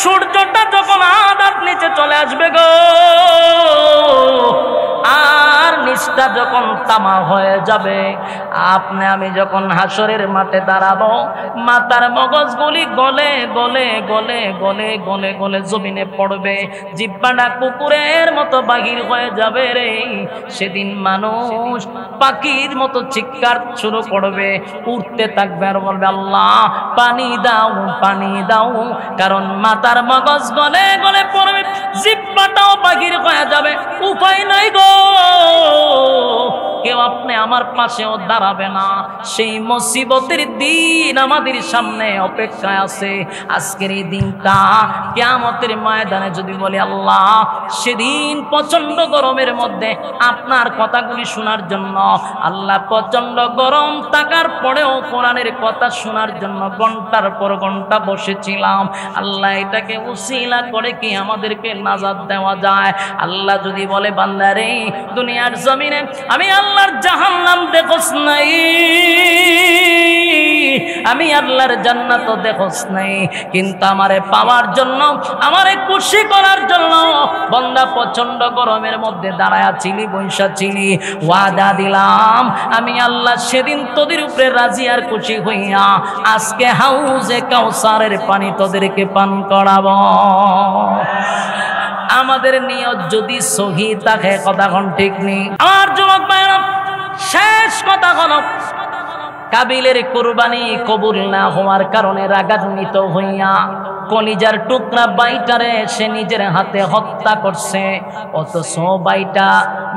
সূর্যটা যখন আধার নিচে চলে আসবে গো, আর নিচটা যখন তামা হয়ে যাবে, আপনি আমি যখন হাসরের মাঠে দাঁড়াবো, মাথার মগজগুলি গলে গলে গলে গলে গলে গলে জমিনে পড়বে, জিহ্বাটা কুকুরের মতো বাহির হয়ে যাবে রে। সেদিন মানুষ পাখির মতো চিৎকার শুরু করবে, উঠতে থাকবে আর বলবে আল্লাহ পানি দাও পানি দাও, কারণ মাথার মগজ গলে গলে পড়বে, জিহ্বাটাও বাহির হয়ে যাবে, উপায় নাই গো, কেউ আপনি আমার পাশেও দাঁড়াবে না। সেই মুসিবতের দিন আমাদের সামনে অপেক্ষায় আছে। আজকের এই দিনটা কিয়ামতের ময়দানে যদি বলি আল্লাহ, সেদিন প্রচন্ড গরমের মধ্যে আপনার কথাগুলি শোনার জন্য, আল্লাহ প্রচন্ড গরম থাকার পরেও কোরআনের কথা শোনার জন্য ঘন্টার পর ঘন্টা বসেছিলাম, আল্লাহ এটাকে উসিলা করে কি আমাদেরকে নাজাত দেওয়া যায়? আল্লাহ যদি বলে বান্দারে দুনিয়ার জমিনে আমি আল্লাহর জাহান্নাম দেখোস নাই, আমি আল্লাহর জান্নাত দেখোস নাই, কিন্তু আমারে পাওয়ার জন্য, আমারে খুশি করার জন্য বান্দা প্রচন্ড গরমের মধ্যে দাঁড়ায়া ছিলি, বৈশা ছিলি, ওয়াদা দিলাম আমি আল্লাহ সেদিন তোদের উপরে রাজি আর খুশি হইয়া আজকে হাউজে কাউসারের পানি তোদেরকে পান করাবো। আমাদের নিয়ত যদি সহি থাকে, কথা কোন ঠিক নেই। আমার যুবক ভাইরা, শেষ কথা হলো কাবিলের কুরবানি কবুল না হওয়ার কারণে রাগান্বিত হইয়া কলিজার টুকরা বাইটারে সে নিজের হাতে হত্যা করছে, অথচ বাইটা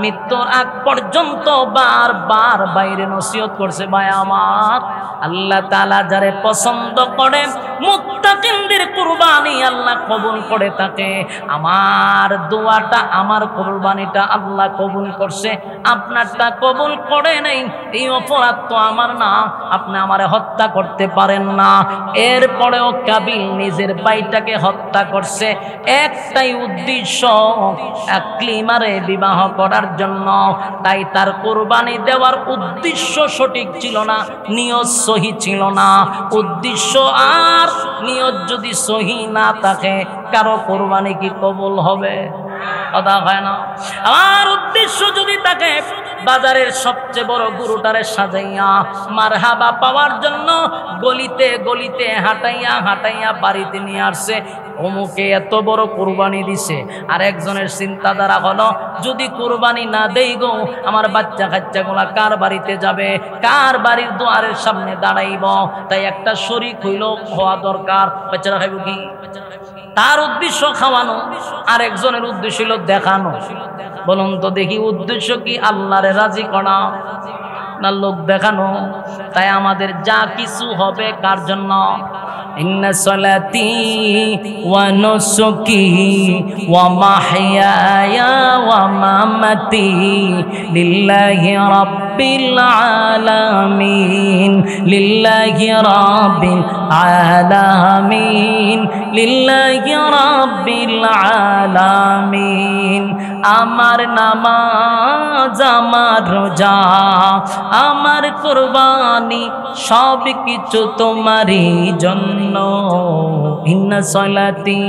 মৃত্যুর আগ পর্যন্ত বারবার বাইরে নসিহত করছে, ভাই আমার আল্লাহ তাআলা যারে পছন্দ করে মুত্তাকিনদের কুরবানি আল্লাহ কবুল করে থাকে। আমার দোয়াটা, আমার কুরবানিটা আল্লাহ কবুল করছে, আপনারটা কবুল করে নাই, এই অপরাধ তো আমার না, আপনি আমারে হত্যা করতে পারেন না। এরপরেও কাবিল নিজের ভাইটাকে হত্যা করছে, একটাই উদ্দেশ্য, আকলিমারে বিবাহ করার জন্য। তাই তার কুরবানি দেওয়ার উদ্দেশ্য সঠিক ছিল না, নিয়ত সহি ছিল না। উদ্দেশ্য আর নিয়ত যদি সহি না থাকে, কারো কুরবানি কি কবুল হবে? কথা হয় না। আমার উদ্দেশ্য যদি থাকে বাজারের সবচেয়ে বড় গরুটারে সাজাইয়া মারহাবা পাওয়ার জন্য গলিতে গলিতে হাঁটাইয়া হাঁটাইয়া বাড়িতে নিয়ে আসছে, অমুকে এত বড় কুরবানি দিছে, আর একজনের চিন্তাধারা হলো যদি কুরবানি না দেই গো, আমার বাচ্চা কাচ্চাগুলা কার বাড়িতে যাবে, কার বাড়ির দুয়ারের সামনে দাঁড়াইব, তাই একটা শরীক হইল হওয়া দরকার। বাচ্চারা খাইব কি? তার উদ্দেশ্য খাওয়ানো, আর একজনের উদ্দেশ্য হলো দেখানো। বলুন তো দেখি, উদ্দেশ্য কি? আল্লাহরে রাজি করা না লোক দেখানো? তাই আমাদের যা কিছু হবে কার জন্য? ইন্না সলাতি ওয়া নুসুকি ওয়া মাহইয়ায়া ওয়া মামাতি লিল্লাহি রাব্বিল আলামিন, লিল্লাহি রাব্বিল আলামিন, লিল্লাহি রাব্বিল আলামিন। আমার নামাজ, আমার রোজা, আমার কুরবানি সব কিছু তোমারই জন্য। ইন্না সলাতি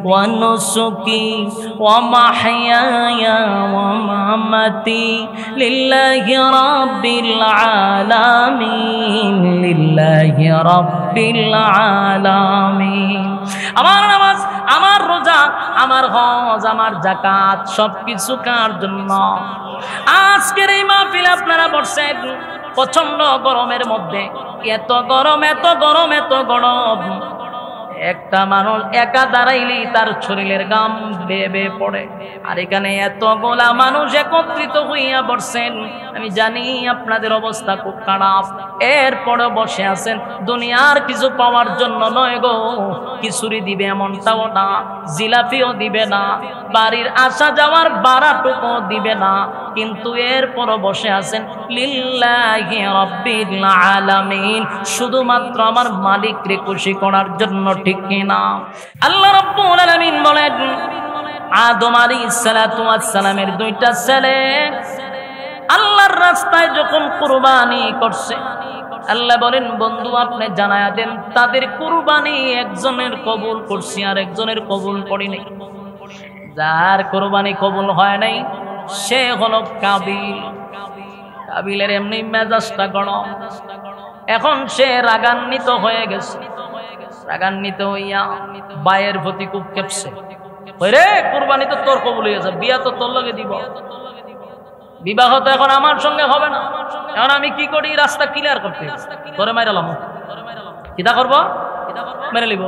ওয়া নুসুকি ওয়া মাহইয়ায়া ওয়া মামাতি লিল্লাহি রাব্বিল আলামিন, লিল্লাহি রাব্বিল আলামিন। আমার নামাজ, আমার রোজা, আমার হজ, আমার যাকাত সবকিছু কার জন্য? আজকের এই মাহফিলে আপনারা বসছেন প্রচন্ড গরমের মধ্যে, এত গরম এত গরম এত গরম, একটা মানুষ একা দাঁড়াইলি তার শরীরের গাম বেয়ে বেয়ে পড়ে, আর এখানে এতগুলা মানুষ একত্রিত হইয়া বসছেন। আমি জানি আপনাদের অবস্থা খুব খারাপ, এরপরে বসে আছেন দুনিয়ার কিছু পাওয়ার জন্য নয় গো। খিচুড়ি দিবে এমনটাও না, জিলাপিও দিবে না, বাড়ির আসা যাওয়ার ভাড়াটুকু দিবে না, কিন্তু এরপরও বসে আছেন লিল্লাহি রাব্বিল আলামিন, শুধুমাত্র আমার মালিককে খুশি করার জন্য, ঠিক কিনা? আল্লাহ রাব্বুল আলামিন বলেন, আদম আলাইহিস সালাতু ওয়াস সালামের দুইটা ছেলে আল্লাহর রাস্তায় যখন কুরবানি করছে, আল্লাহ বলেন বন্ধু আপনি জানায়া দেন তাদের কুরবানি একজনের কবুল করছি আর একজনের কবুল করি নাই। যার কুরবানি কবুল হয় নাই সে হলো কাবিল। কাবিলের এমনি মেজাজটা গরম, এখন সে রাগান্বিত হয়ে গেছে। রাগান্বিত হইয়া বায়ের প্রতি খুব কেঁপছে, রে কুরবানি তো তোর কবুল হয়ে যাবে, বিয়া তো তোর লগে দিব, বিবাহ তো এখন আমার সঙ্গে হবে না, এখন আমি কি করি? রাস্তা ক্লিয়ার করতে তোরে মাইরালাম। কিতা করবো? মেরে লিব।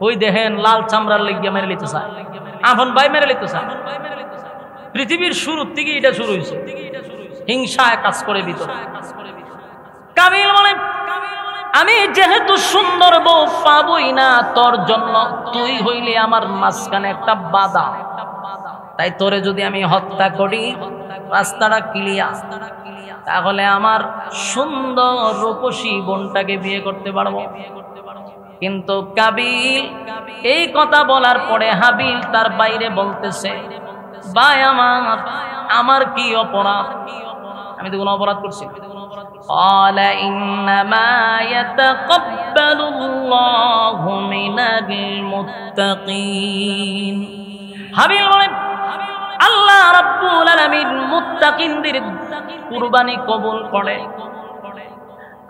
ওই দেখেন লাল চামড়ার লেগিয়া মেরে লিতে চায়, আপন ভাই মেরে লিতে চায়। পৃথিবীর শুরুর থেকে এটা শুরু হয়েছে, হিংসায় কাজ করে ভিতরে। কাবিল বলে আমি যেহেতু সুন্দর বউ পাবই না তোর জন্য, তুই হইলে আমার মাঝখানে একটা বাধা, তাই তোরে যদি আমি হত্যা করি রাস্তাটা ক্লিয়ার, তাহলে আমার সুন্দর রূপসী বোনটাকে বিয়ে করতে পারবো। কিন্তু কাবিল এই কথা বলার পরে হাবিল তার বাইরে বলতেছে, ভাই আমার কি অপরাধ? আমি তো কোনো অপরাধ করছি? قال إنما يتقبل الله من المتقين। হাবিল বলে আল্লাহ রাব্বুল আলামিন মুত্তাকিনদের কুরবানি কবুল করে।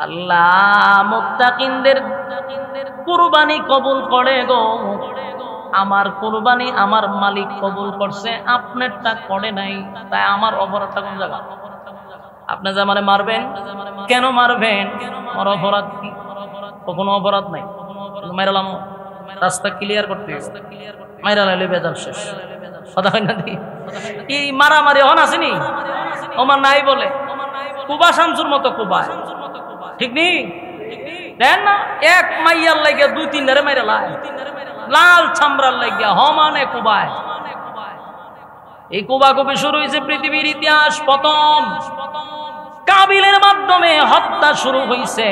আল্লাহ মুত্তাকিনদের কুরবানি কবুল করে গো। আমার কুরবানি আমার মালিক কবুল করছে, আপনারটা করে নাই, তাই আমার অপরাধটা কোন জায়গা? আপনি যে আমারে মারবেন, কেন মারবেন? আমার অপরাধ কি? কোনো অপরাধ নাই, মাইরালাম, রাস্তা ক্লিয়ার করতে মাইরালাইলে বেজাল শেষ। কথা হয় না? এই মারামারি হন আসেনি, ওমার নাই বলে কুবা শামসুর মতো কুবায়, ঠিক নেই? দেন না এক মাইয়ার লাগে দুই তিন ধারে মাইরা লাই, লাল চামড়ার লাগিয়া হমানে কুবায়। এই কুবাকুবি শুরু হয়েছে পৃথিবীর ইতিহাস প্রথম কাবিলের মাধ্যমে হত্যা শুরু হয়েছে।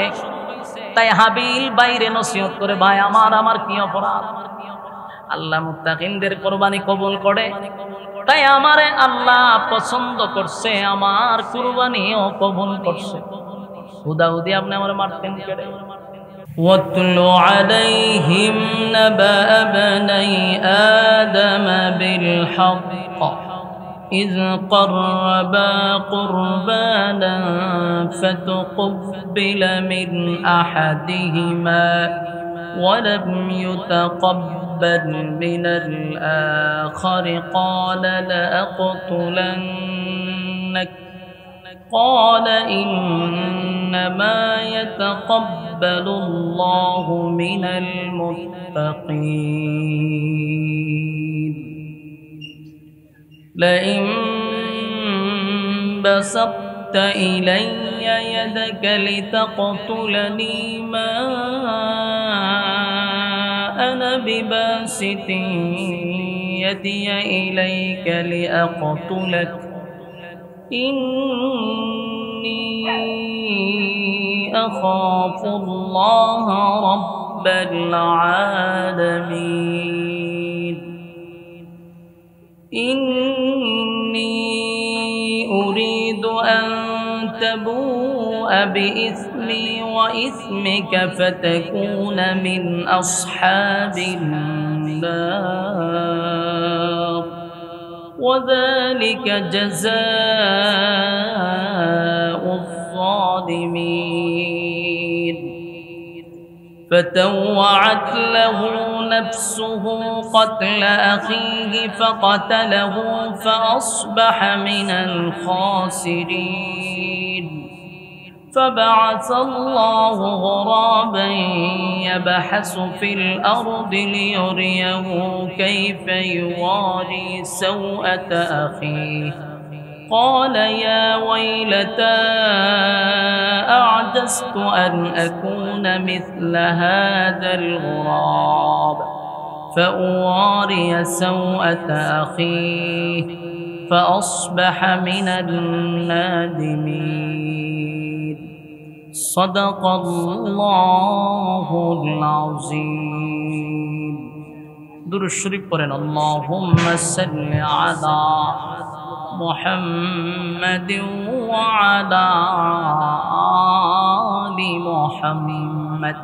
তাই হাবিল বাইরে নসিহত করে, ভাই আমার কি অপরাধ? আল্লাহ মুত্তাকিনদের কুরবানি কবুল করে, তাই আমারে আল্লাহ পছন্দ করছে, আমার কুরবানিও কবুল করছে। হুদাহুদি আপনি আমার মারতেন কেড়ে। واتل عليهم نبأ ابني آدم بالحق إذ قربا قربانا فتقبل من أحدهما ولم يتقبل من الآخر قال لأقتلنك قال إنما يتقبل الله من المتقين لئن بسطت إلي يدك لتقتلني ما أنا بباسط يدي إليك لأقتلك إني أخاف الله رب العالمين إني أريد أن تبوء بإثمي وإثمك فتكون من أصحاب النار وذلك جزاء الظالمين فتوعت له نفسه قتل أخيه فقتله فأصبح من الخاسرين فبعث الله غرابا يبحث في الأرض ليريه كيف يواري سوءة أخيه قال يا ويلتى أعجزت أن أكون مثل هذا الغراب فأواري سوءة أخيه فأصبح من النادمين صدق الله العظيم درود الشريف পড়েন اللهم صل على محمد وعلى محمد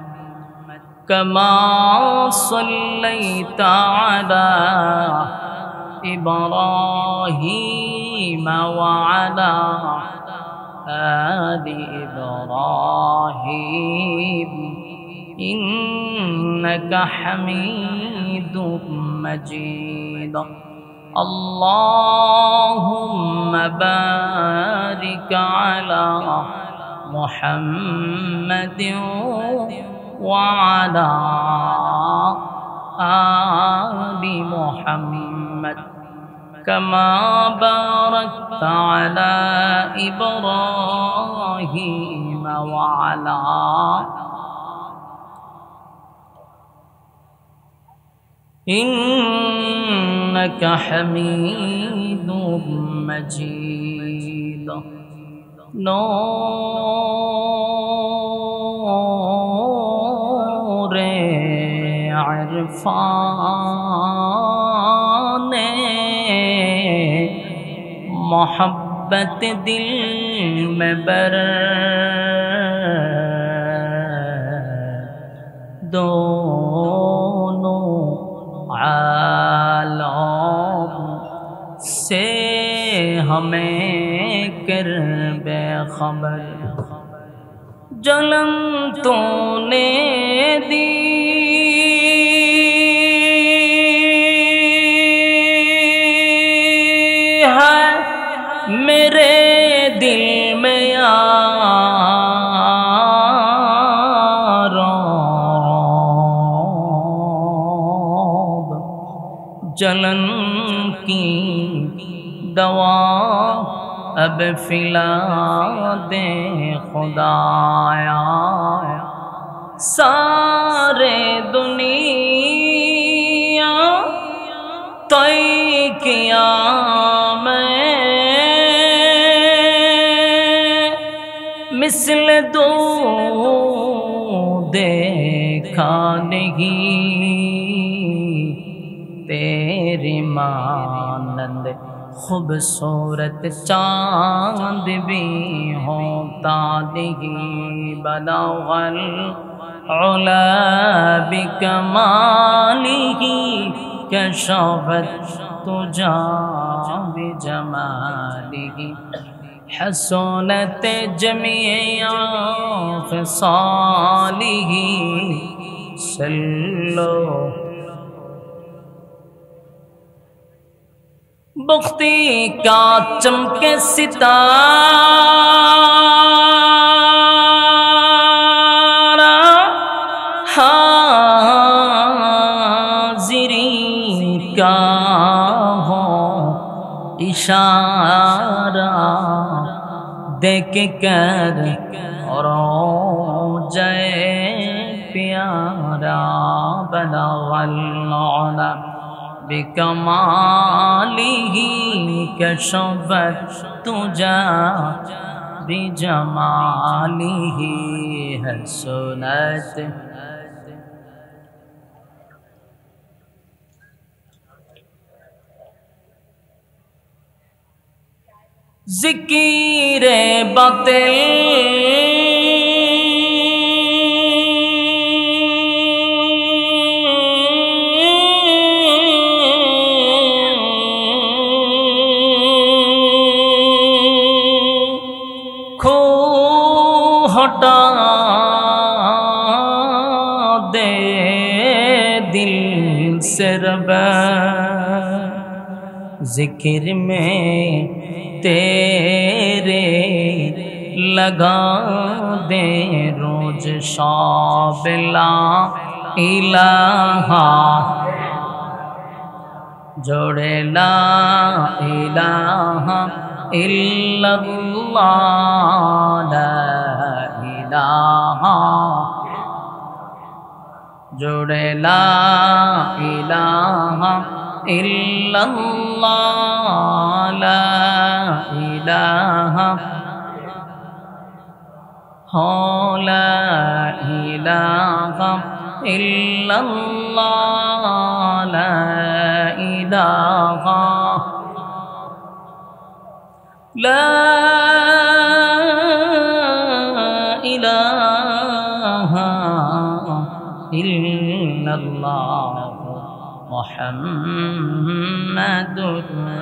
كما صليت على إبراهيم وعلى آل إبراهيم إنك حميد مجيد اللهم بارك على محمد وعلى آل محمد كما باركت على إبراهيم وعلى إنك حميد مجيد نور عرفان محبت دل میں بر دونوں عالم سے ہمیں کر بے خبر جلن تو نے دی ہے میرے دل میں جلن کی دوا اب پلا دے خدایا سارے دنیا طے کیا میں مثل دو دیکھا نہیں تیری مانند خوبصورت چاند بھی ہوتا نہیں بلغ العلا بکمالہ کشفت تجا بجمالہ حسنت جمیع خصالہ صلو بختی کا چمکے ستارہ حاضری کا ہو اشارہ دیکھ کر رو جائے پیارا بلغ العلا بکمالہ کشفت تجا بجمالہ حسنت ذکر باطل ہٹا دے دل سے رب ذکر میں تیرے لگا دے روز شب لا الہ جوڑے لا الہ الا اللہ لا الہ جوڑے لا الہ الا اللہ لا الہ لا الہ الا اللہ لا الہ لا الہ ইল্লাল্লাহু মুহাম্মাদুর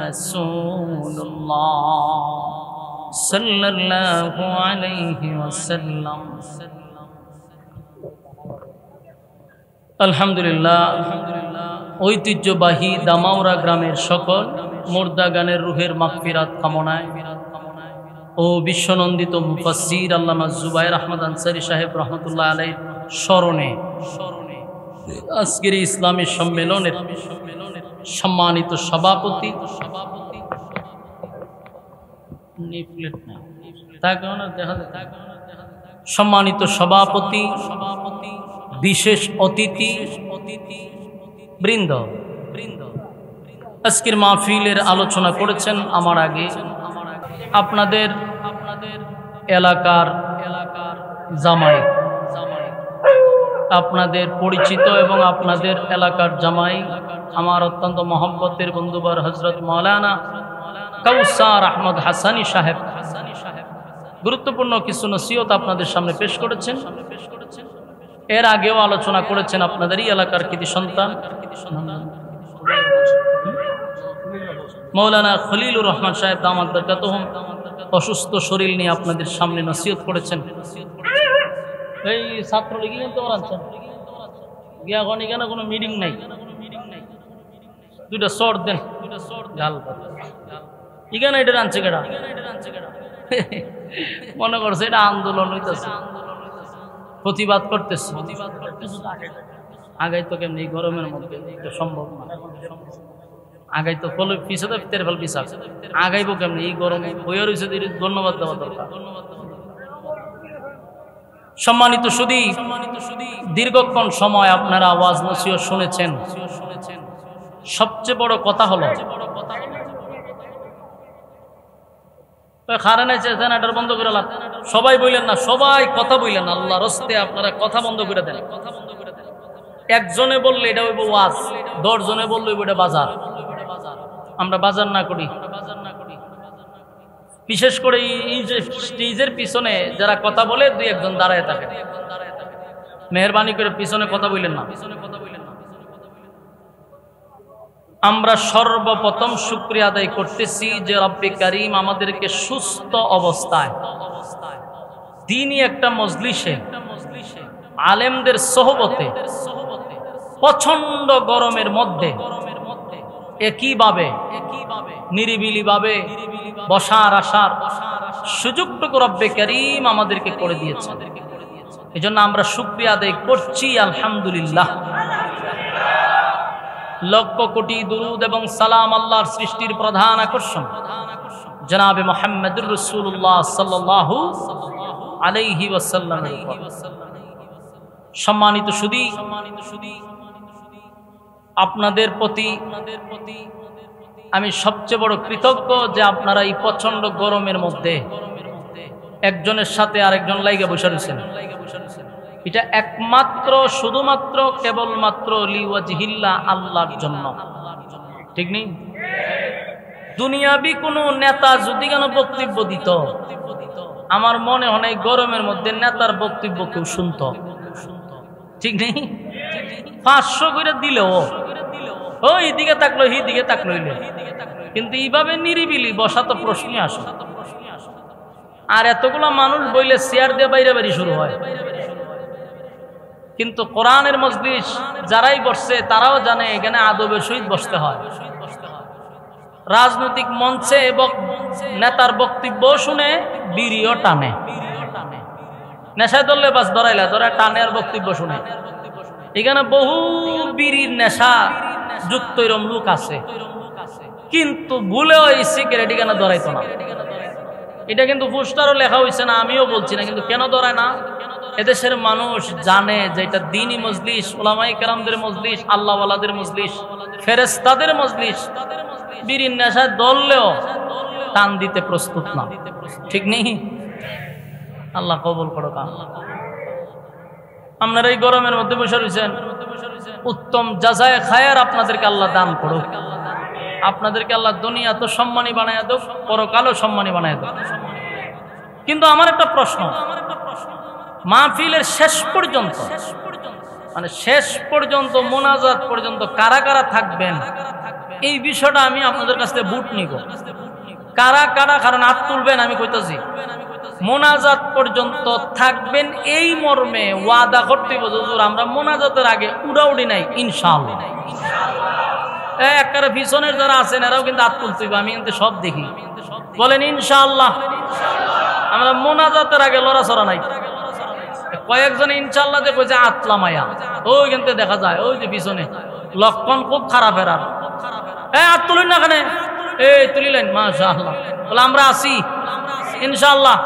রাসূলুল্লাহ সাল্লাল্লাহু আলাইহি ওয়াসাল্লাম। আলহামদুলিল্লাহ, ঐতিহ্যবাহী দামাউরা গ্রামের সকল মুর্দা গানের রুহের মাগফিরাত কামনায় ও বিশ্বনন্দিত মুফাসসির আল্লামা জুবায়ের আহমদ আনসারী সাহেব রহমতুল্লাহ আলাইহির স্মরণে আজকের ইসলামী সম্মেলনের সম্মানিত সভাপতি, বিশেষ অতিথি বৃন্দ আজকের মাহফিলের আলোচনা করেছেন আমার আগে আপনাদের এলাকার জামাই, আপনাদের পরিচিত এবং আপনাদের এলাকার জামাই, আমার অত্যন্ত মহব্বতের বন্ধুবার হযরত মাওলানা কাউসার আহমদ হাসানী সাহেব গুরুত্বপূর্ণ কিছু নসিহত আপনাদের সামনে পেশ করেছেন। এর আগেও আলোচনা করেছেন আপনাদেরই এলাকার কৃতি সন্তান মাওলানা খলিলুর রহমান সাহেব দামাত বরকাতুহুম, অসুস্থ শরীর নিয়ে আপনাদের সামনে নসিহত করেছেন। এই ছাত্রলীগ কিন্তু আনছেন গিয়া গনি কেন কোনো মিটিং নাই, দুইটা শর্ট দেন গাল ইগানে এটা আনছে কেডা মনে করছে এটা আন্দোলন হইতেছে, প্রতিবাদ করতেছে। আগাই তো কেমনি গরমের মধ্যে সম্ভব না, আগাই তো ফল পিছাতে তের ফল পিছা আগাইবো কেমনি এই গরমে বইয়া রয়েছে। ধন্যবাদ দেওয়া দরকার। সম্মানিত সুধী, দীর্ঘক্ষণ সময় আপনারা আওয়াজ নসিহত শুনেছেন। সবচেয়ে বড় কথা হলো বন্ধ করে সবাই বললেন না, সবাই কথা বললেন না, আল্লাহর রাস্তে আপনারা কথা বন্ধ করে দেন। একজনে বললে এটা হইব ওয়াজ, 10 জনে বললে এটা বাজার। আমরা বাজার না করি। বিশেষ করে এই যে স্টেজের পিছনে যারা কথা বলে 2-1 জন দাঁড়ায় থাকে, মেহরবানি করে পিছনে কথা বললেন না। আমরা সর্বপ্রথম শুকরিয়া আদায় করতেছি যে রব্বে কারীম আমাদেরকে সুস্থ অবস্থায় দ্বীনি একটা মজলিসে আলেমদের সোহবতে প্রচন্ড গরমের মধ্যে একইভাবে নিরিবিলিভাবে বসার আসার সুযোগটুকু রব্বে কারীম আমাদেরকে করে দিয়েছেন। এজন্য আমরা শুকরিয়া আদায় করছি আলহামদুলিল্লাহ। লক্ষ কোটি দুরুদ এবং সালাম আল্লাহর সৃষ্টির প্রধান আকর্ষণ জনাবে মুহাম্মদুর রাসূলুল্লাহ সাল্লাল্লাহু আলাইহি ওয়াসাল্লাম। সম্মানিত সুধী, আপনাদের প্রতি আমি সবচেয়ে বড় কৃতজ্ঞ যে আপনারা এই প্রচন্ড গরমের মধ্যে একজনের সাথে আরেকজন লাইগা বসে রয়েছেন। এটা একমাত্র শুধুমাত্র কেবলমাত্র লিওয়াজহিল্লাহ, আল্লাহর জন্য, ঠিক নেই? দুনিয়াবি কোনো নেতা যদি কেন বক্তব্য দিত, আমার মনে হয় এই গরমের মধ্যে নেতার বক্তব্য কেউ শুনত, ঠিক নেই? 500 করে দিলেও ওই দিকে তাকলো এই দিকে তাকলো, কিন্তু এইভাবে নিরিবিলি বসা তো প্রশ্নই আসে। আর এতগুলো মানুষ বইলে চেয়ার দিয়ে বাইরে বাইরে শুরু হয়। কিন্তু কোরআনের মজলিস যারাই বসছে তারাও জানে এখানে আদবের সহিত বসতে হয়। রাজনৈতিক মঞ্চে এবং নেতার বক্তব্য শুনে বিড়িও টানে, নেশায় ধরলে বাস ধরাইলা ধরা টানে আর বক্তব্য শুনে। এখানে বহু বিড়ির নেশা যুক্ত এরম লোক আছে, কিন্তু ভুলেও এই সিগারেট এখানে ধরাইতো না। এটা কিন্তু পোস্টারও লেখা হয়েছে না, আমিও বলছি না, কিন্তু কেন ধরায় না? এদেশের মানুষ জানে যে এটা দ্বীনি মজলিস, উলামায়ে কেরামদের মজলিস, আল্লাহওয়ালাদের মজলিস, ফেরেশতাদের মজলিস। বিড়ির নেশায় ধরলেও টান দিতে প্রস্তুত না, ঠিক নেই? আল্লাহ কবুল করুক। আপনারা এই গরমের মধ্যে বসে রয়েছেন, উত্তম জাযায়ে খায়ের আপনাদেরকে আল্লাহ দান করুক। আপনাদেরকে আল্লাহ দুনিয়া তো সম্মানী বানায় দেব, পরকালও সম্মানী বানায় দেব। কিন্তু আমার একটা প্রশ্ন, মাহফিলের শেষ পর্যন্ত মানে শেষ পর্যন্ত মোনাজাত পর্যন্ত কারা কারা থাকবেন এই বিষয়টা আমি আপনাদের কাছ থেকে বুট নিব। কারা কারা কারণ হাত তুলবেন আমি কইতাছি মোনাজাত পর্যন্ত থাকবেন এই মর্মে ওয়াদা করতে হবে হুজুর আমরা মোনাজাতের আগে উড়াউড়ি নাই ইনশাআল্লাহ। একবারে পিছনের যারা আছেন এরাও কিন্তু হাত তুলতে হবে, আমি কিন্তু সব দেখি। বলেন ইনশাআল্লাহ। আমরা মোনাজাতের আগে লড়াচড়া নাই। কয়েকজন ইনশাআল্লাহ যে কইছে আতলামায়া ওই কিন্তু দেখা যায় ওই যে পিছনে লক্ষণ খুব খারাপ এরার। হাত তুলুন না কেন? এই তুলিলেন মাশাআল্লাহ। বলে আমরা আছি ইনশাআল্লাহ।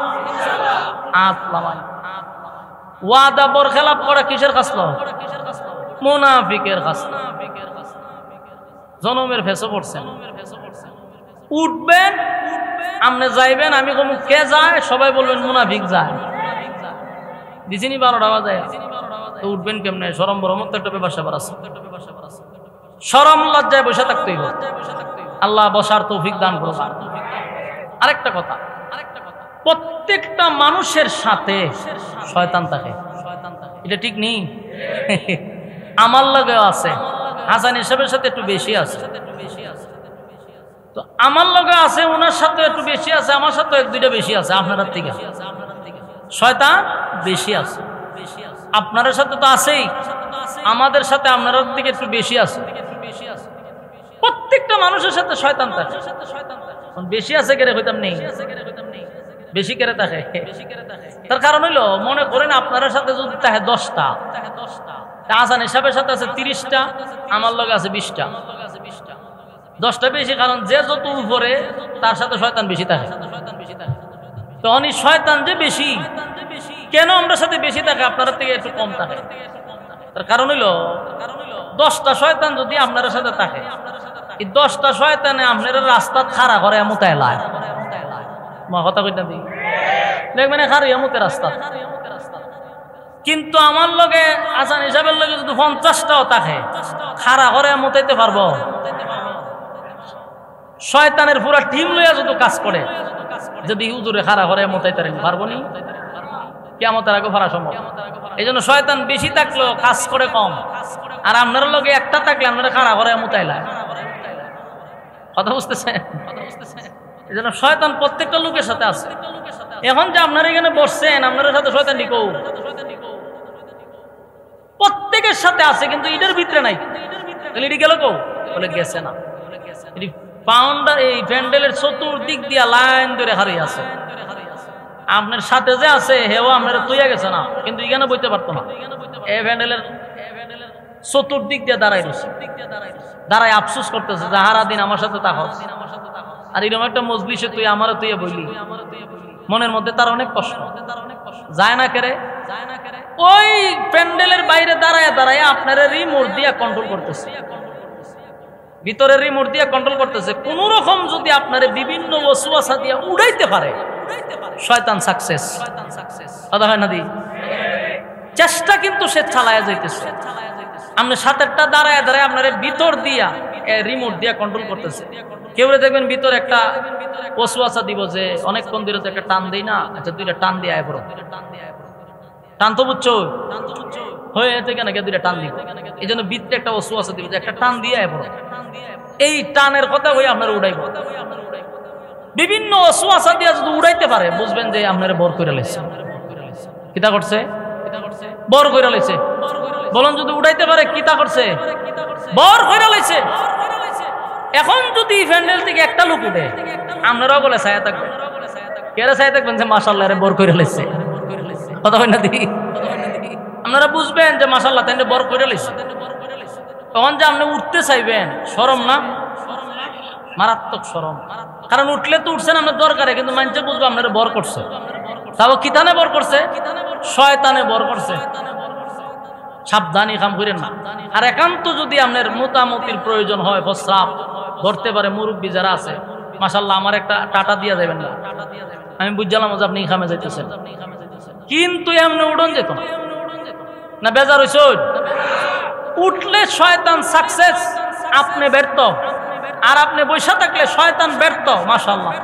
ওয়াদা বরখেলাপ করা কিসের খাসলা? মুনাফিকের খাসলা। জনমের ফেসে পড়ছেন। উঠবেন আপনি যাইবেন, আমি কম কে যায়, সবাই বলবেন মুনাফিক যায়। দিছিনি 12টা বাজে তো উঠবেন কেমনে? শরম বরম তো একটা ব্যাপার স্যাপার আছে। শরম লজ্জায় বসে থাকতেই হবে। আল্লাহ বসার তৌফিক দান করুন। আরেকটা কথা, প্রত্যেকটা মানুষের সাথে শয়তান থাকে, এটা ঠিক নেই? আমার লগেও আছে, হাসান হিসাবের সাথে একটু বেশি আছে। তো আমার লগে আছে, ওনার সাথে একটু বেশি আছে, আমার সাথে 1-2টা বেশি আছে। আপনার থেকে শয়তান বেশি আছে। আপনার সাথে তো আছেই, আমাদের সাথে আপনার থেকে একটু বেশি আছে। প্রত্যেকটা মানুষের সাথে শয়তান থাকে। বেশি আছে কেড়ে হইতাম নেই, বেশি কেড়ে থাকে। তার কারণ হইলো মনে করেন আপনার সাথে যদি থাকে 10টা, হাসান হিসাবের সাথে আছে 30টা, আমার লগে আছে 20টা। 10টা বেশি, কারণ যে যত উপরে তার সাথে শয়তান বেশি থাকে। তখন শয়তান যে বেশি কেন আমরা সাথে বেশি থাকে, আপনার থেকে একটু কম থাকে। তার কারণ হইলো 10টা শয়তান যদি আপনার সাথে থাকে, এই 10টা শয়তানে আপনার রাস্তা খাড়া করে এমতায় লায়। মা কথা কইটা দিই দেখবেন খারি এমতে রাস্তা। কিন্তু আমার লগে আসান হিসাবের লগে যদি 50টাও থাকে, খাড়া করে এমতাইতে পারবো? শয়তানের পুরা টিম লইয়া যদি কাজ করে, যদি হুজুরে খাড়া করে এমতাইতে পারবো নি? কিয়ামতের আগে ফারা সম্ভব। এই জন্য শয়তান বেশি থাকলেও কাজ করে কম, আর আপনার লগে একটা থাকলে আপনারা খাড়া করে এমতাইলা। কথা বুঝতেছেন? এই জন্য শয়তান প্রত্যেকটা লোকের সাথে আছে। এখন যে আপনারা এখানে বসছেন, আপনার সাথে শয়তান ডিকো প্রত্যেকের সাথে আছে, কিন্তু এটার ভিতরে নাই। তাহলে এটি গেল কো? বলে গেছে না। ফাউন্ডার এই প্যান্ডেলের চতুর্দিক দিয়া লাইন ধরে হারিয়ে আছে। আপনার সাথে যে আছে হেও আপনারা তুইয়া গেছে না, কিন্তু এখানে বইতে পারতো না। এই প্যান্ডেলের চতুর্দিক দিয়ে দাঁড়াই রয়েছে, দাঁড়াই আফসোস করতেছে যে হারা দিন আমার সাথে তাকস, আর এরকম একটা মজলিসে তুই আমারও তুই বইলি। মনের মধ্যে তার অনেক কষ্ট যায় না কেরে। ওই প্যান্ডেলের বাইরে দাঁড়ায় দাঁড়ায় আপনার রিমোট দিয়া কন্ট্রোল করতেছে, ভিতরের রিমোট দিয়া কন্ট্রোল করতেছে। কোন রকম যদি আপনারে বিভিন্ন ওয়াসওয়াসা দিয়া উড়াইতে পারে, শয়তান সাকসেস। কথা হয় না দি? চেষ্টা কিন্তু সে চালায়া যাইতেছে। আপনি সাতেরটা দাঁড়ায় দাঁড়ায় আপনার ভিতর দিয়া রিমোট দিয়া কন্ট্রোল করতেছে। কেউ দেখবেন ভিতর একটা ওয়াসওয়াসা দিব যে অনেকক্ষণ ধরে তো একটা টান দেই না, আচ্ছা 2টা টান দিয়ে আয় পড়ো, টান তো বুঝছো হয়ে যেতে কেন 2টা টান দিব। এই জন্য ভিতরে একটা ওয়াসওয়াসা দিব যে একটা টান দিয়ে আয় পড়ো। এই টানের কথা হয়ে আপনার উড়াইব। বিভিন্ন ওয়াসওয়াসা দিয়া যদি উড়াইতে পারে, বুঝবেন যে আপনার বর করে লাইছে। কিতা করছে? বর করে লাইছে। বলুন যদি উড়াইতে পারে কিতা করছে? বর করে লাইছে। এখন যদি প্যান্ডেল থেকে একটা লোক উঠে, আপনারাও বলে ছায়া থাকবেন। কেরা ছায়া থাকবেন যে মাশাআল্লাহ রে বর করে লাইছে। কথা হয় না দি? আপনারা বুঝবেন যে মাশাআল্লাহ তাইলে বর করে লাইছে। তখন যে আপনি উঠতে চাইবেন, শরম না? মারাত্মক শরম। কারণ উঠলে তো উঠছেন আপনার দরকারে, কিন্তু মানুষে বুঝবে আপনার বর করছে। তাও কিতানে বর করছে? শয়তানে বর করছে। সাবধানী কাম করেন না। আর একান্ত যদি আপনার মোটামুটির প্রয়োজন হয়, প্রস্রাব ধরতে পারে, মুরব্বী যারা আছে, মাশাআল্লাহ আমার একটা টাটা দিয়ে যাবেন না, আমি বুঝলাম যে আপনি খামে যাইতেছেন, কিন্তু এমনি উড়ন যেত না। না বেজার হইছ? উঠলে শয়তান সাকসেস, আপনি ব্যর্থ। আর আপনি বৈশা থাকলে শয়তান ব্যর্থ। মাশাআল্লাহ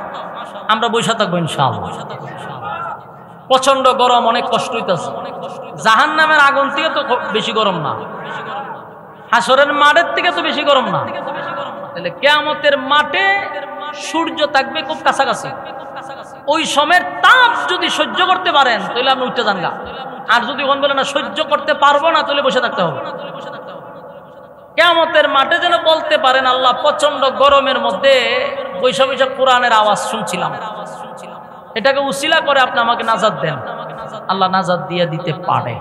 আমরা বৈশা থাকবো ইনশাআল্লাহ। প্রচন্ড গরম, অনেক কষ্ট হইতেছে। জাহান্নামের আগুন থেকে তো বেশি গরম না, হাসরের মাঠের থেকে তো বেশি গরম না। তাহলে কিয়ামতের মাঠে সূর্য থাকবে খুব কাছাকাছি, ওই সময়ের তাপ যদি সহ্য করতে পারেন তাহলে আপনি উঠতে যান গা। আর যদি কোন বলে না সহ্য করতে পারবো না তাহলে বসে থাকতে হবে। কিয়ামতের মাঠে যেন বলতে পারেন আল্লাহ প্রচন্ড গরমের মধ্যে বৈশা বৈশা কোরআনের আওয়াজ শুনছিলাম, এটাকে উসিলা করে আপনি আমাকে নাজাত দেন। আল্লাহ নাজাত দিয়ে দিতে পারে।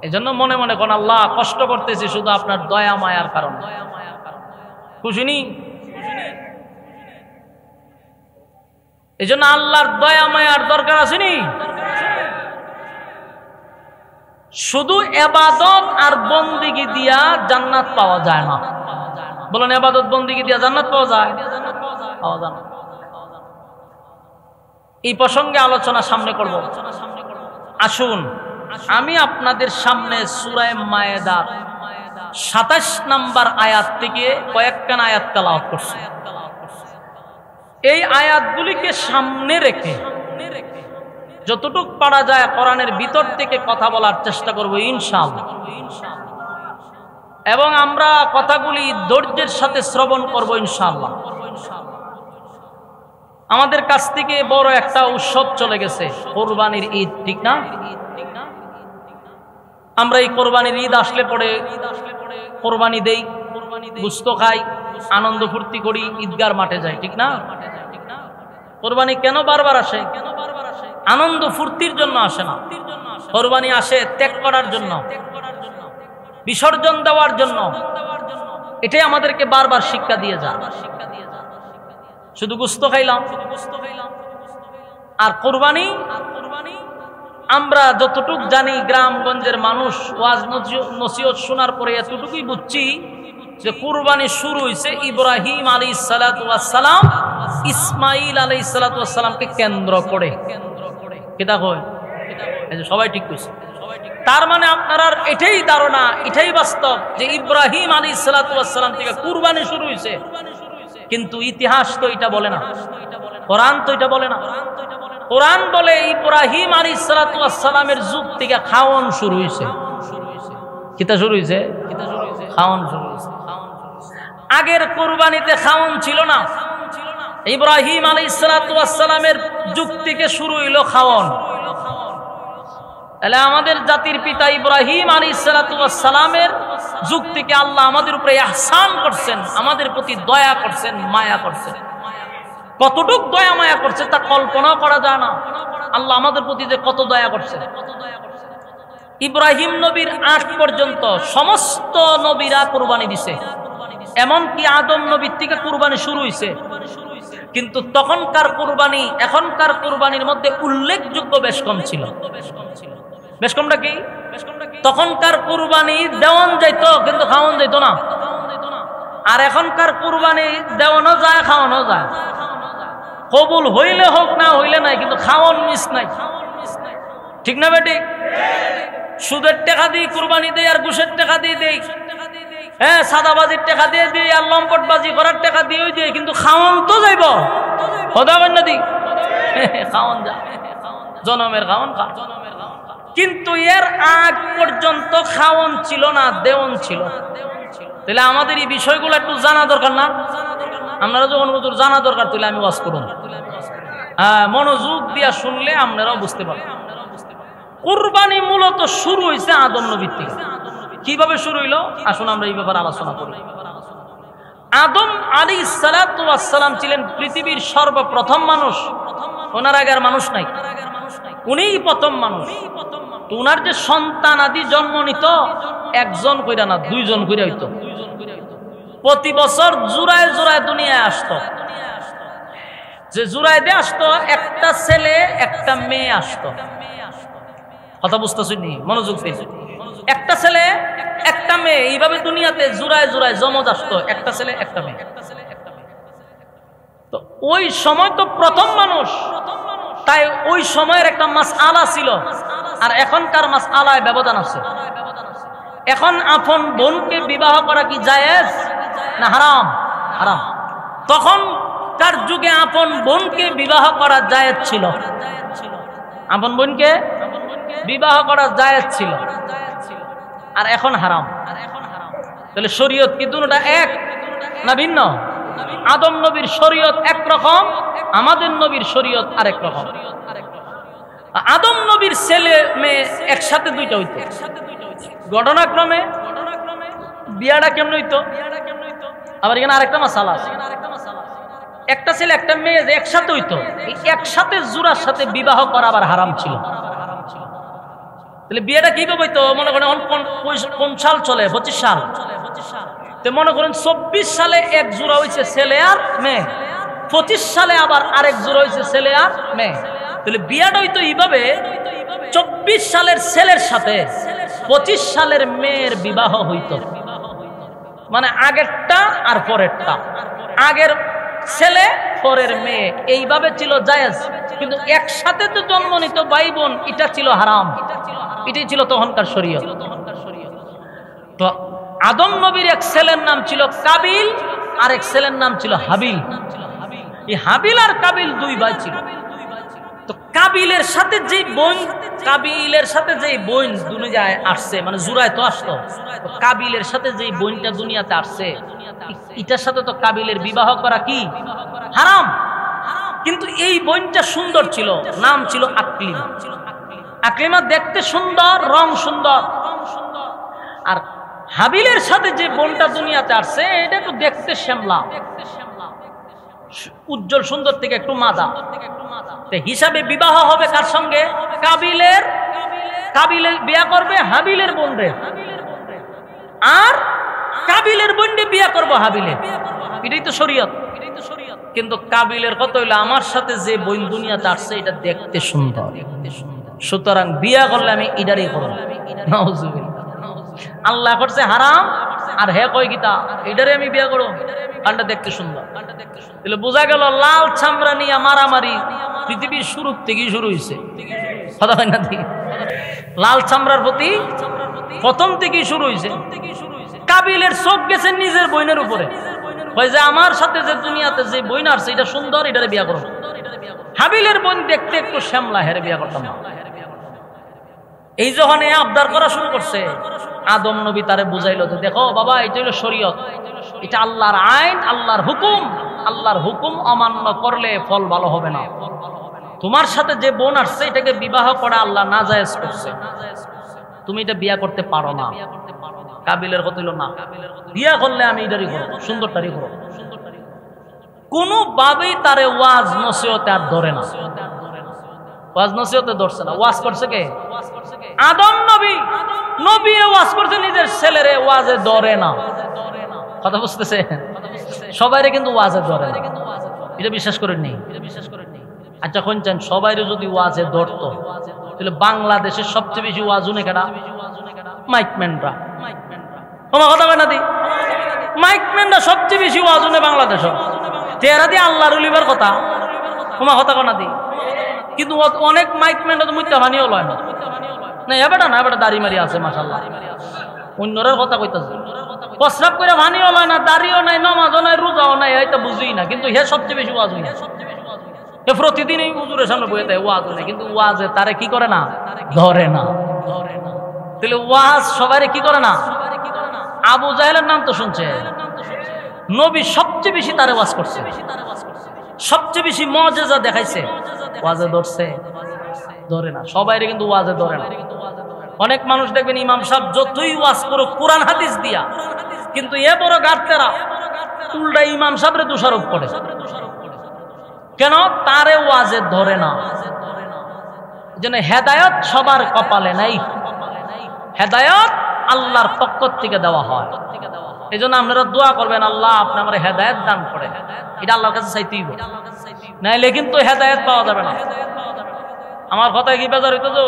এই জন্য মনে মনে কোন আল্লাহ কষ্ট করতেছি শুধু আপনার দয়া মায়ার কারণে, খুশিনি? এই জন্য আল্লাহর দয়া মায়ার দরকার আসেনি। শুধু ইবাদত আর বন্দেগী দিয়া জান্নাত পাওয়া যায় না। বলুন, ইবাদত বন্দেগী দিয়া জান্নাত পাওয়া যায়? পাওয়া যায় না। এই প্রসঙ্গে আলোচনা সামনে করব। আসুন আমি আপনাদের সামনে সূরা মায়েদার ২৭ নম্বর আয়াত থেকে কয়েকখানা আয়াত তেলাওয়াত করছি। এই আয়াতগুলিকে সামনে রেখে যতটুকু পারা যায় কোরআনের ভিতর থেকে কথা বলার চেষ্টা করব ইনশাআল্লাহ, এবং আমরা কথাগুলি ধৈর্যের সাথে শ্রবণ করব ইনশাআল্লাহ। আমাদের কাছ থেকে বড় একটা উৎসব চলে গেছে, কোরবানির ঈদ, ঠিক না? আমরা এই কোরবানির ঈদ আসলে পরে কোরবানি দেই, গোশত খাই, আনন্দ ফুর্তি করি, ঈদগার মাঠে যাই, ঠিক না? কোরবানি কেন বারবার আসে? আনন্দ ফুর্তির জন্য আসে না। কোরবানি আসে ত্যাগ করার জন্য, বিসর্জন দেওয়ার জন্য। এটাই আমাদেরকে বারবার শিক্ষা দিয়ে যায়। শুধু গোশত খাইলাম আর কোরবানি, আমরা যতটুক জানি গ্রামগঞ্জের মানুষ ওয়াজ নসিহত শোনার পরে এতটুকুই বুঝছি যে কোরবানি শুরু হয়েছে ইব্রাহিম আলাইহিস সালাতু ওয়াস সালাম ইসমাঈল আলাইহিস সালাতু ওয়াস সালামকে কেন্দ্র করে। কিতা কয়? এই যে সবাই ঠিক কইছে। তার মানে আপনার এটাই ধারণা, এটাই বাস্তব যে ইব্রাহিম আলাইহিস সালাতু ওয়াস সালাম থেকে কুরবানি শুরু হয়েছে, কিন্তু ইতিহাস তো এটা বলে না, কোরআন তো এটা বলে না। কোরআন বলে ইব্রাহিম আলাইহিস সালাতু ওয়াস সালামের যুগ থেকে খাওয়ান শুরু হয়েছে। কিতা শুরু হয়েছে? খাওয়ান শুরু হয়েছে। আগের কুরবানিতে খাওয়ান ছিল না, ইব্রাহিম আলাইহিস সালাতু ওয়াস সালামের যুগ থেকে শুরু হইল খাওয়ান। তাহলে আমাদের জাতির পিতা ইব্রাহিম আলাইহিস সালাতু ওয়াস সালামের যুগ থেকে আল্লাহ আমাদের উপরে ইহসান করছেন, আমাদের প্রতি দয়া করছেন, মায়া করছেন। কতটুক দয়া মায়া করছে তা কল্পনা করা যায় না। আল্লাহ আমাদের প্রতি যে কত দয়া করছে। ইব্রাহিম নবীর আগ পর্যন্ত সমস্ত নবীরা কুরবানি দিছে, এমনকি আদম নবীর থেকে কুরবানি শুরু হয়েছে। কিন্তু তখনকার কুরবানি এখনকার কুরবানির মধ্যে উল্লেখযোগ্য বেশ কম ছিল। বেশ কমটা কি? তখনকার কুরবানি দেওয়ান যাইতো কিন্তু খাওয়ান যাইতো না, আর এখনকার কুরবানি দেওয়ানো যায়, খাওয়ানো যায়। কবুল হইলে হোক, না হইলে নাই, কিন্তু খাওয়ান মিস নাই, ঠিক না বেটি? সুদের টাকা দিয়ে কুরবানি দেই আর ঘুষের টাকা দিয়ে দেই, হ্যাঁ সাদাবাজির টাকা দিয়ে দিই আর লম্পটবাজি করার টাকা দিয়েও দিই, কিন্তু খাওয়ান তো যাইব। কথা বল না দি, খাওয়ান যা, জনমের খাওয়ান খা। কিন্তু এর আগ পর্যন্ত খাওয়ান ছিল না, দেওয়ান ছিল। তাহলে আমাদের এই বিষয়গুলো একটু জানা দরকার না? আপনারা যখন হুজুর জানা দরকার তাহলে আমি ওয়াজ করুন, মনোযোগ দিয়া শুনলে আপনারাও বুঝতে পারবেন। কুরবানি মূলত শুরু হয়েছে আদম নবীর থেকে। কিভাবে শুরু হইল আসুন আমরা এই ব্যাপারে আলোচনা করি। আদম আলাইহিস সালাতু ওয়াস সালাম ছিলেন পৃথিবীর সর্বপ্রথম মানুষ, ওনার আগে আর মানুষ নাই, উনিই প্রথম মানুষ। তো উনার যে সন্তান আদি জন্ম নিত একজন কইরা না, দুইজন কইরা হইতো। প্রতি বছর জোড়ায় জোড়ায় দুনিয়ায় আসতো। যে জোড়ায় দিয়ে আসতো, একটা ছেলে একটা মেয়ে আসতো। কথা বুঝতেছি নি? মনোযোগ দিয়ে। একটা ছেলে একটা মেয়ে, এইভাবে দুনিয়াতে জোড়ায় জোড়ায় জমজ আসতো, একটা ছেলে একটা মেয়ে। তো ওই সময় তো প্রথম মানুষ, তাই ওই সময়ের একটা মাসআলা ছিল, আর এখনকার মাসআলায় ব্যবধান আছে। এখন আপন বোনকে বিবাহ করা কি জায়েজ না হারাম? হারাম। তখনকার যুগে আপন বোনকে বিবাহ করা জায়েজ ছিল। আপন বোনকে বিবাহ করা জায়েজ ছিল, আর এখন হারাম। তাহলে শরীয়ত কি দুটোটা এক না ভিন্ন? আদম নবীর শরীয়ত একরকম, আমাদের নবীর শরীয়ত আরেক রকম। আদম নবীর ছেলে মেয়ে একসাথে দুইটা হইতো, ঘটনাক্রমে বিয়াটা কেমন হইতো? আবার এখানে আরেকটা মাসালা আছে, একটা ছেলে একটা মেয়ে যে একসাথে হইতো, একসাথে জোড়ার সাথে বিবাহ করা আবার হারাম ছিল। তাহলে বিয়েটা কিভাবে হইতো? মনে করেন কোন সাল চলে? 25 সাল। তো মনে করেন 24 সালে এক জোড়া হয়েছে ছেলে আর মেয়ে, 25 সালে আবার আরেক জোড়া হয়েছে ছেলে আর মেয়ে। তাহলে বিয়েটা হইতো এইভাবে, 24 সালের ছেলের সাথে 25 সালের মেয়ের বিবাহ হইতো, মানে আগেরটা আর পরেরটা, আগের ছেলে পরের মেয়ে, এইভাবে ছিল জায়েজ। কিন্তু একসাথে তো জন্ম নিত ভাই বোন, এটা ছিল হারাম, এটাই ছিল তখনকার শরীয়ত। তো আদম নবীর এক ছেলের নাম ছিল কাবিল, আর এক ছেলের নাম ছিল হাবিল। এই হাবিল আর কাবিল দুই ভাই ছিল। তো কাবিলের সাথে যেই বোন দুনিয়ায় আসছে, মানে জুরায় তো আসতো, কাবিলের সাথে যেই বোনটা দুনিয়াতে আসছে, এটার সাথে তো কাবিলের বিবাহ করা কি হারাম। কিন্তু এই বোনটা সুন্দর ছিল, নাম ছিল আকলিমা। আকলিমা দেখতে সুন্দর, রং সুন্দর। আর হাবিলের সাথে যে বোনটা দুনিয়াতে আসছে, এটা একটু দেখতে শ্যামলা, উজ্জ্বল সুন্দর থেকে একটু মাদা। হিসাবে বিবাহ হবে কার সঙ্গে? কাবিলের বিয়া করবে হাবিলের বোনরে, আর কাবিলের বোনরে বিয়া করবো হাবিলের। এটাই তো শরীয়ত। কিন্তু কাবিলের কত হইলো, আমার সাথে যে বোন দুনিয়াতে আসছে এটা দেখতে সুন্দর, সুতরাং বিয়া করলে আমি এটারই করবো। আল্লাহ করছে হারাম, আর হে কয় গীতা এটারে আমি বিয়া করবো, কানটা দেখতে সুন্দর। তাহলে বোঝা গেল লাল চামড়া নিয়ে মারামারি পৃথিবীর শুরু থেকেই শুরু হয়েছে। কথা হয় না? লাল চামড়ার প্রতি প্রথম থেকেই শুরু হয়েছে। কাবিলের চোখ গেছে নিজের বোনের উপরে, কয় যে আমার সাথে যে দুনিয়াতে যে বোন আসছে এটা সুন্দর, এটারে বিয়া করবো। হাবিলের বোন দেখতে একটু শ্যামলা, হেরে বিয়া করতাম না। এই যখন আবদার করা শুরু করছে, আদম নবী তারে বুঝাইলো যে দেখো বাবা, এটা হলো শরীয়ত, এটা আল্লাহর আইন, আল্লাহর হুকুম। আল্লাহর হুকুম অমান্য করলে ফল ভালো হবে না। তোমার সাথে যে বোন আসছে এটাকে বিবাহ করা আল্লাহ নাজায়েজ করছে, তুমি এটা বিয়া করতে পারো না। কাবিলের কথা হইল না, বিয়া করলে আমি এটারই করবো, সুন্দরটারই করবো। কোনোভাবেই তারে ওয়াজ নসিহতে আর ধরে না, ওয়াজ নসিহতে ধরছে না। ওয়াজ করছে কে? আদম নবী। নবী ওয়াজ করছে নিজের ছেলেরে, ওয়াজে ধরে না। কথা বুঝতেছে? সবাইরে কিন্তু ওয়াজে ধরে না, এটা বিশ্বাস করেননি? আচ্ছা শুনছেন, সবাইরে যদি ওয়াজে ধরতো তাহলে বাংলাদেশের সবচেয়ে বেশি ওয়াজ উনি কেনা মাইকম্যানরা। তোমার কথা কয় না দি? মাইকম্যানরা সবচেয়ে বেশি ওয়াজ উনি বাংলাদেশ। তেরা দিয়ে আল্লাহর উলিবার কথা, তোমার কথা কয় না দি? কিন্তু অনেক মাইকম্যানরা তো মুত্যা ভানিও লয় না। না এবারটা না, এবারটা দাড়ি মারি আছে মাশাআল্লাহ, অন্যরের কথা কইতাছে। প্রস্রাব করে ভানিও লয় না, দাড়িও নাই, নামাজও নাই, রোজাও নাই, এটা বুঝি না। কিন্তু হে সবচেয়ে বেশি ওয়াজ হই, হে প্রতিদিন এই হুজুরের সামনে বইয়ে দেয় ওয়াজ নাই, কিন্তু ওয়াজে তারে কি করে না? ধরে না। তাহলে ওয়াজ সবাইরে কি করে না? আবু জাহেলের নাম তো শুনছে, নবী সবচেয়ে বেশি তারে ওয়াজ করছে, সবচেয়ে বেশি মুআজিজা দেখাইছে, ওয়াজে ধরছে? ধরে না। সবাইরে কিন্তু ওয়াজে ধরে না। অনেক মানুষ দেখবেন ইমাম সাহেব যতই ওয়াজ করো কোরআন হাদিস দিয়া, কিন্তু এ বড় গার্তেরা উল্টা ইমাম সাহেবরে দোষারোপ করে। কেন? তারে ওয়াজে ধরে না। যেন হেদায়েত সবার কপালে নাই, হেদায়েত আল্লাহর পক্ষ থেকে দেওয়া হয়। এই জন্য আপনারা দোয়া করবেন, আল্লাহ আপনি আমার হেদায়েত দান করেন। এটা আল্লাহর কাছে চাইতেই হবে, নাইলে কিন্তু হেদায়েত পাওয়া যাবে না। আমার কথায় কি বেজার হইতো? তো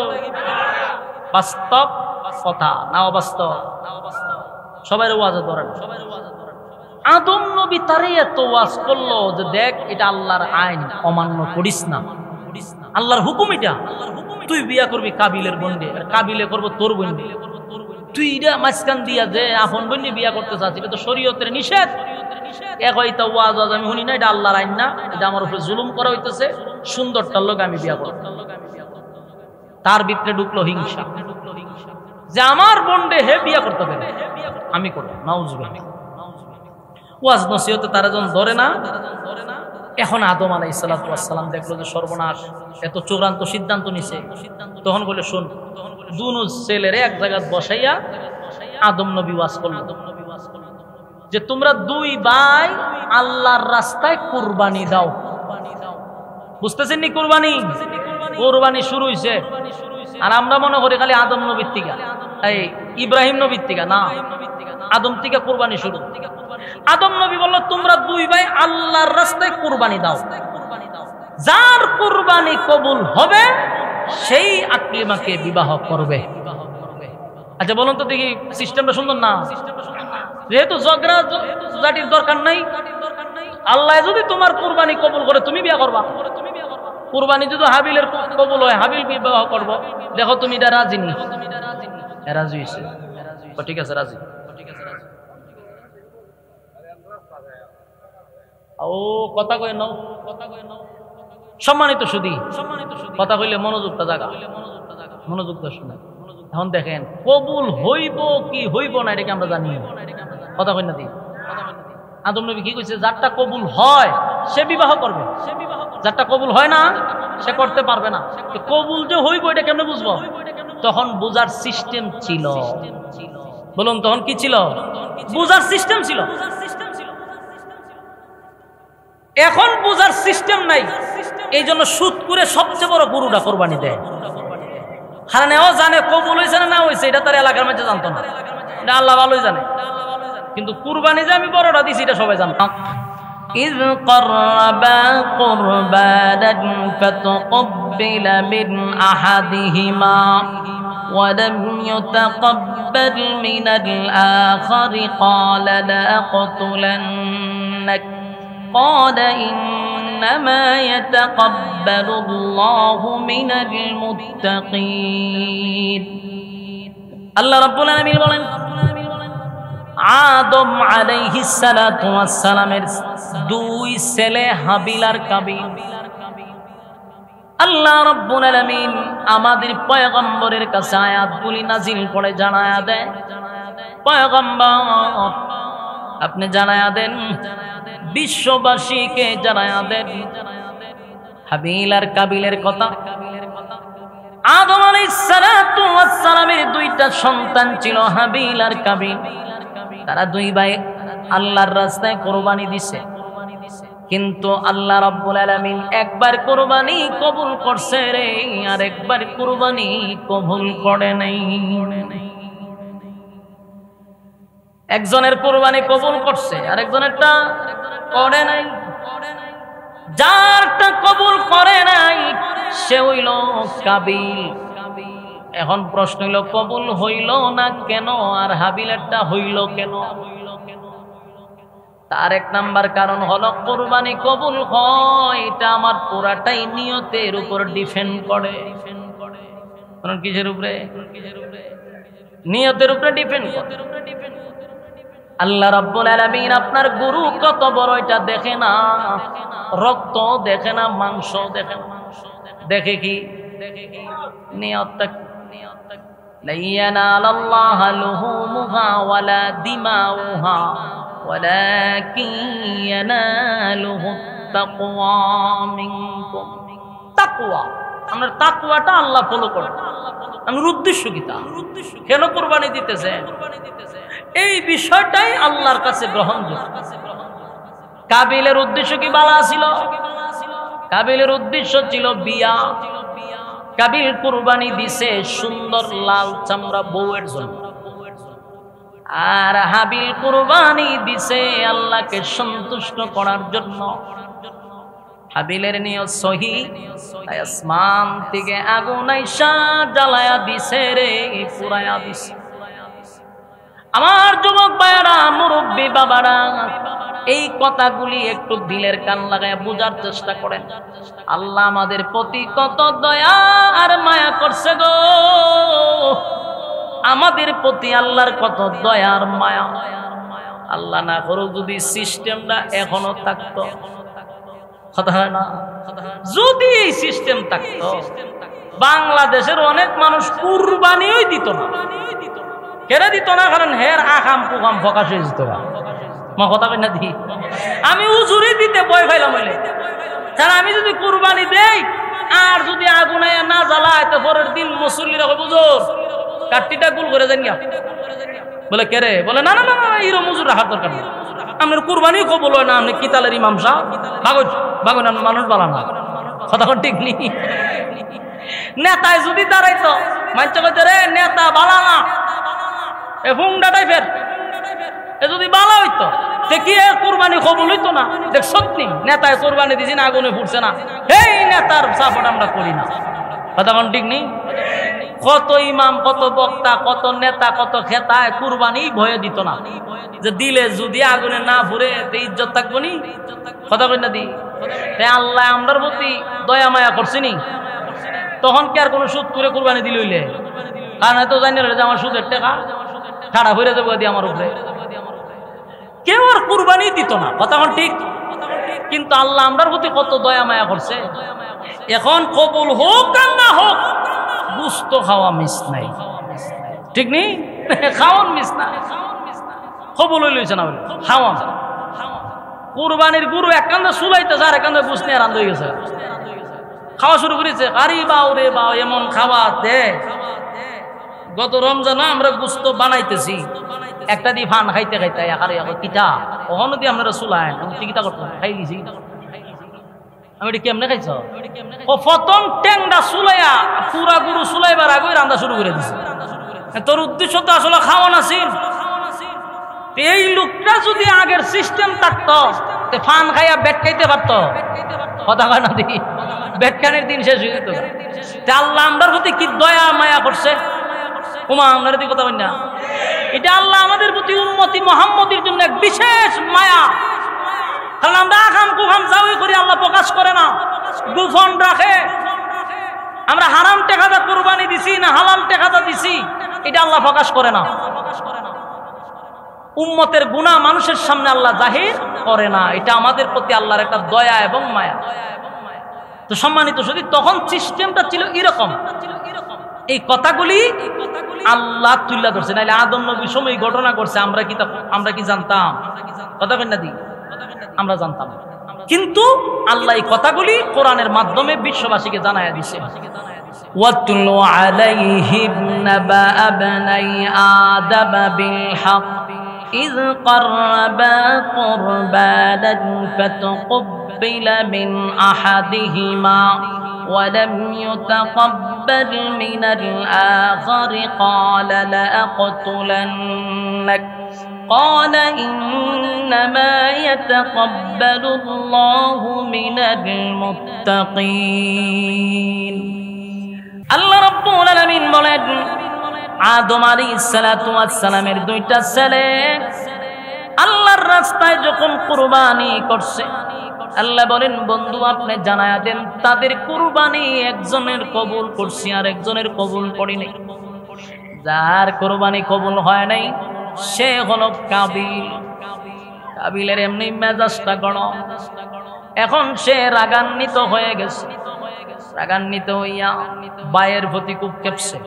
বাস্তব কথা না অবাস্তব? সবাই ওয়াজে ধরেন। আদম নবী তারে এত ওয়াজ করলো যে দেখ এটা আল্লাহর আইন, অমান্য করিস না, আল্লাহর হুকুম এটা। তুই বিয়া করবি কাবিলের বোনকে, কাবিলে করবো তোর বোনকে। তুই এটা মাঝখান দিয়া যে আপন বোনকে বিয়া করতে চাচ্ছিস, এটা তো শরীয়তের নিষেধ। এটা ওয়াজ আমি শুনি না, এটা আল্লাহর আইন না, এটা আমার উপরে জুলুম করা হইতেছে, সুন্দরটার লোক আমি বিয়া করব। তার ভিতরে ঢুকলো হিংসা, যে আমার বন্ডে হে বিয়া করতে হবে, আমি করবো। নাউজুবিল্লাহ। ওয়াজ নসিহতে তারা যখন ধরে না, এখন আদম আলাইহিস সালাম দেখলো যে সর্বনাশ, এত চূড়ান্ত সিদ্ধান্ত নিছে, তখন বলে শোন, দুনো ছেলেরে এক জায়গায় বসাইয়া আদম নবী ওয়াজ করলো যে তোমরা দুই ভাই আল্লাহর রাস্তায় কুরবানি দাও। বুঝতেছেন নি? কুরবানি শুরু হইছে। আর আমরা মনে করি খালি আদম নবীর থেকে, এই ইব্রাহিম নবীর থেকে না, আদম থেকে কুরবানি শুরু। আদম নবী বলল তোমরা দুই ভাই আল্লাহর রাস্তায় কুরবানি দাও, যার কুরবানি কবুল হবে সেই আকলিমাকে বিবাহ করবে। আচ্ছা বলুন তো দেখি, সিস্টেমটা সুন্দর না? যেহেতু ঝগড়া জাটির দরকার নাই, আল্লাহ যদি তোমার কুরবানি কবুল করে তুমি বিয়ে করবা। কুরবানি যদি হাবিলের কবুল হয়, হাবিল বিবাহ করবো। দেখো তুমি এটা রাজি নি? রাজি হয়েছে, ঠিক আছে রাজি। ও কথা কয়ে নাও, সম্মানিত সুধী, কথা কইলে মনোযোগটা জাগা, মনোযোগটা শুনে। এখন দেখেন কবুল হইব কি হইব না এটাকে আমরা জানি, কথা কই না দি। আদম নবী কি কইছে? যারটা কবুল হয় সে বিবাহ করবে, যারটা কবুল হয় না সে করতে পারবে না। কবুল যে হইব এটা কেমনে বুঝবো? তখন বুঝার সিস্টেম ছিল। বলুন তখন কি ছিল? বুঝার সিস্টেম ছিল। এখন বুঝার সিস্টেম নাই, এই জন্য সুদ করে সবচেয়ে বড় গরুটা কোরবানি দেয়। কারণ ও জানে কবুল হয়েছে না হয়েছে, এটা তার এলাকার মধ্যে জানতো না, এটা আল্লাহ ভালোই জানে। কিন্তু কুরবানি যে আমি বড়টা দিছি এটা সবাই জানতো। إذ قربا قربانا فتقبل من أحدهما ولم يتقبل من الآخر قال لأقتلنك قال إنما يتقبل الله من المتقين الله رب العالمين বলেন আদম আলাইহিস সালাতু ওয়াস সালামের দুই ছেলে হাবিল আর কাবিল। আল্লাহ রাব্বুল আলামিন আমাদের পয়গম্বরের কাছে আয়াতগুলি নাজিল করে জানায়া দেয়, পয়গম্বর আপনি জানায়া দেন, বিশ্ববাসীকে জানায়া দেন হাবিল আর কাবিলের কথা। আদম আলাইহিস সালাতু ওয়াস সালামের দুইটা সন্তান ছিল, হাবিল আর কাবিল। তারা দুই ভাই আল্লাহর রাস্তায় কুরবানি দিছে, কিন্তু আল্লাহ রাব্বুল আলামিন একবার কুরবানি কবুল করছে রে, আর একবার কুরবানি কবুল করে নাই। একজনের কুরবানি কবুল করছে, আর একজনেরটা করে নাই। যারটা কবুল করে নাই সে হইল কাবিল। এখন প্রশ্ন হইল কবুল হইল না কেন, আর হাবিলেরটা হইল কেন? তার এক নাম্বার কারণ হলো কুরবানি কবুল হয় এটা আমার পুরাটাই নিয়তের উপর ডিপেন্ড করে। কিসের উপরে? নিয়তের উপরে ডিপেন্ড করে। আল্লাহ রাব্বুল আলামিন আপনার গুরু কত বড় এটা দেখে না, রক্ত দেখে না, মাংস দেখে না, দেখে কি? নিয়তটা। লা ইয়ানালাল্লাহু লুহুমুহা ওয়ালা দিমাউহা ওয়ালাকিন ইয়ানালুহুত তাকওয়া মিনকুম। তাকওয়া, আমরা তাকওয়াটা আল্লাহ ফলো করব। আমার উদ্দেশ্য কি? তা কেন কুরবানি দিতেছে এই বিষয়টাই আল্লাহর কাছে গ্রহণযোগ্য। কাবিলের উদ্দেশ্য কি ভালো ছিল? কাবিলের উদ্দেশ্য ছিল বিয়া। কাবিল কুরবানি দিছে সুন্দর লাল চামড়া বউয়ের জন্য, আর হাবিল কুরবানি দিছে আল্লাহকে সন্তুষ্ট করার জন্য। হাবিলের নিয়ত সহি, আসমান থেকে আগুন আইসা জ্বালায়া দিছে রে, পুরায়া দিছে। আমার যুবক ভাইরা, মুরব্বী বাবারা, এই কথাগুলি একটু দিলের কান লাগায় বোঝার চেষ্টা করেন। আল্লাহ আমাদের প্রতি কত দয়া আর মায়া করছে গো, আমাদের প্রতি আল্লাহর কত দয়া আর মায়া। আল্লাহ না করুক যদি সিস্টেমটা এখনো থাকতো, কথা হয় না, যদি এই সিস্টেম থাকতো বাংলাদেশের অনেক মানুষ কুরবানিই দিত না। কেড়ে দিত না? কারণ হের আকাম কুকাম ফকাশ হয়ে যেত। মা কথা কই না দি, আমি উজুরি দিতে ভয় পাইলাম হইলে, কারণ আমি যদি কুরবানি দেই আর যদি আগুনে না জ্বালায় তো পরের দিন মুসল্লিরা কই বুঝুর কাটটিটা গুল করে যান গিয়া। বলে কেরে? বলে না না না না, এরকম মুজুর রাখার দরকার নেই, আপনার কুরবানিও কবুল হয় না, আপনি কিতালের ইমাম সাহেব বাগজ বাগন মানুষ বালা না। কথা ঠিক নেই। নেতায় যদি দাঁড়াইতো মানতে কইতে রে নেতা বালা না, এ ফুংডা টাইপের, এ যদি বালা হইতো দেখি কুরবানি কবুল হইতো না। দেখ সত্যি নেতায় কুরবানি দিছি না, আগুনে ফুটছে না, এই নেতার সাপোর্ট আমরা করি না। কথা ঠিক নেই। কত ইমাম, কত বক্তা, কত নেতা, কত খেতায় কুরবানি ভয়ে দিত না, যে দিলে যদি আগুনে না ফুরে ইজ্জত থাকবো নি। কথা কই না দি, আল্লাহ আমরার প্রতি দয়া মায়া করছিনি, তখন কি আর কোন সুদ করে কুরবানি দিল হইলে? কারণ এত জানি যে আমার সুদের টাকা ঠাড়া হয়ে যাবো দিয়ে আমার উপরে, কেউ আর কুরবানি দিত না। কথা ঠিক। কিন্তু আল্লাহ আমরার প্রতি কত দয়া মায়া করছে। এখন কবুল হোক আর না হোক, গুস্ত খাওয়া মিস নাই, ঠিক নেই? খাওয়ান মিস না, কবুল হইলছে না বলে খাওয়ান। কুরবানির গুরু এক কান্দে চুলাইতেছে আর এক কান্দে গুস নিয়ে রান্ধ হয়ে গেছে, খাওয়া শুরু করেছে। আরে বাউ রে বাউ, এমন খাওয়া দে। গত রমজানে আমরা গুস্ত বানাইতেছি, একটা দিয়ে ফান খাইতে খাইতে আরে কিটা ওখানে দিয়ে আপনারা চুলায় কিটা করতে খাই দিছি। আমি এটি কেমনে খাইছ? ও প্রথম ট্যাংটা চুলাইয়া পুরা গুরু চুলাইবার আগে রান্না শুরু করে দিছে। তোর উদ্দেশ্য তো আসলে খাওয়া নাছিল। এই লোকটা যদি আগের সিস্টেম থাকতো ফান খাইয়া বেট খাইতে পারতো। কথা কয় না দেখি, বেটখানের দিন শেষ হয়ে যেত। আল্লাহ আমরার প্রতি কি দয়া মায়া করছে। উমা আপনার কথা বল না, এটা আল্লাহ আমাদের প্রতি উম্মতি মুহাম্মদের জন্য এক বিশেষ মায়া। কারণ আমরা আকাম কুকাম যাওই করি, আল্লাহ প্রকাশ করে না, গোপন রাখে। আমরা হারাম টেকাদা কুরবানি দিছি না হালাল টেকাদা দিছি, এটা আল্লাহ প্রকাশ করে না। উম্মতের গুনাহ মানুষের সামনে আল্লাহ জাহির করে না, এটা আমাদের প্রতি আল্লাহর একটা দয়া এবং মায়া। তো সম্মানিত শুধু তখন সিস্টেমটা ছিল এরকম। এই কথাগুলি আল্লাহ তুল্লা ধরছে, নাইলে আদম নবীর সময় ঘটনা করছে আমরা কি জানতাম? কথা কেন না দি, আমরা জানতাম। কিন্তু আল্লাহ এই কথাগুলি কোরআনের মাধ্যমে বিশ্ববাসীকে জানায়া দিছে। ওয়াতলু আলাইহিম নাবা আবনাই আদম বিল হক إذ قربا قربانا فتقبل من أحدهما ولم يتقبل من الآخر قال لأقتلنك قال إنما يتقبل الله من المتقين الله رب العالمين বলেন আদম আলাইহিস সালাতু ওয়াস সালামের দুইটা ছেলে আল্লাহর রাস্তায় যখন কুরবানি করছে, আল্লাহ বলেন বন্ধু আপনি জানায়া দেন তাদের কুরবানি একজনের কবুল করছি আর একজনের কবুল করি নাই। যার কুরবানি কবুল হয় নাই সে হলো কাবিল। কাবিলের এমনি মেজাজটা গরম, এখন সে রাগান্বিত হয়ে গেছে। রাগান্বিত হইয়া ভাইয়ের প্রতি খুব কেঁপছে,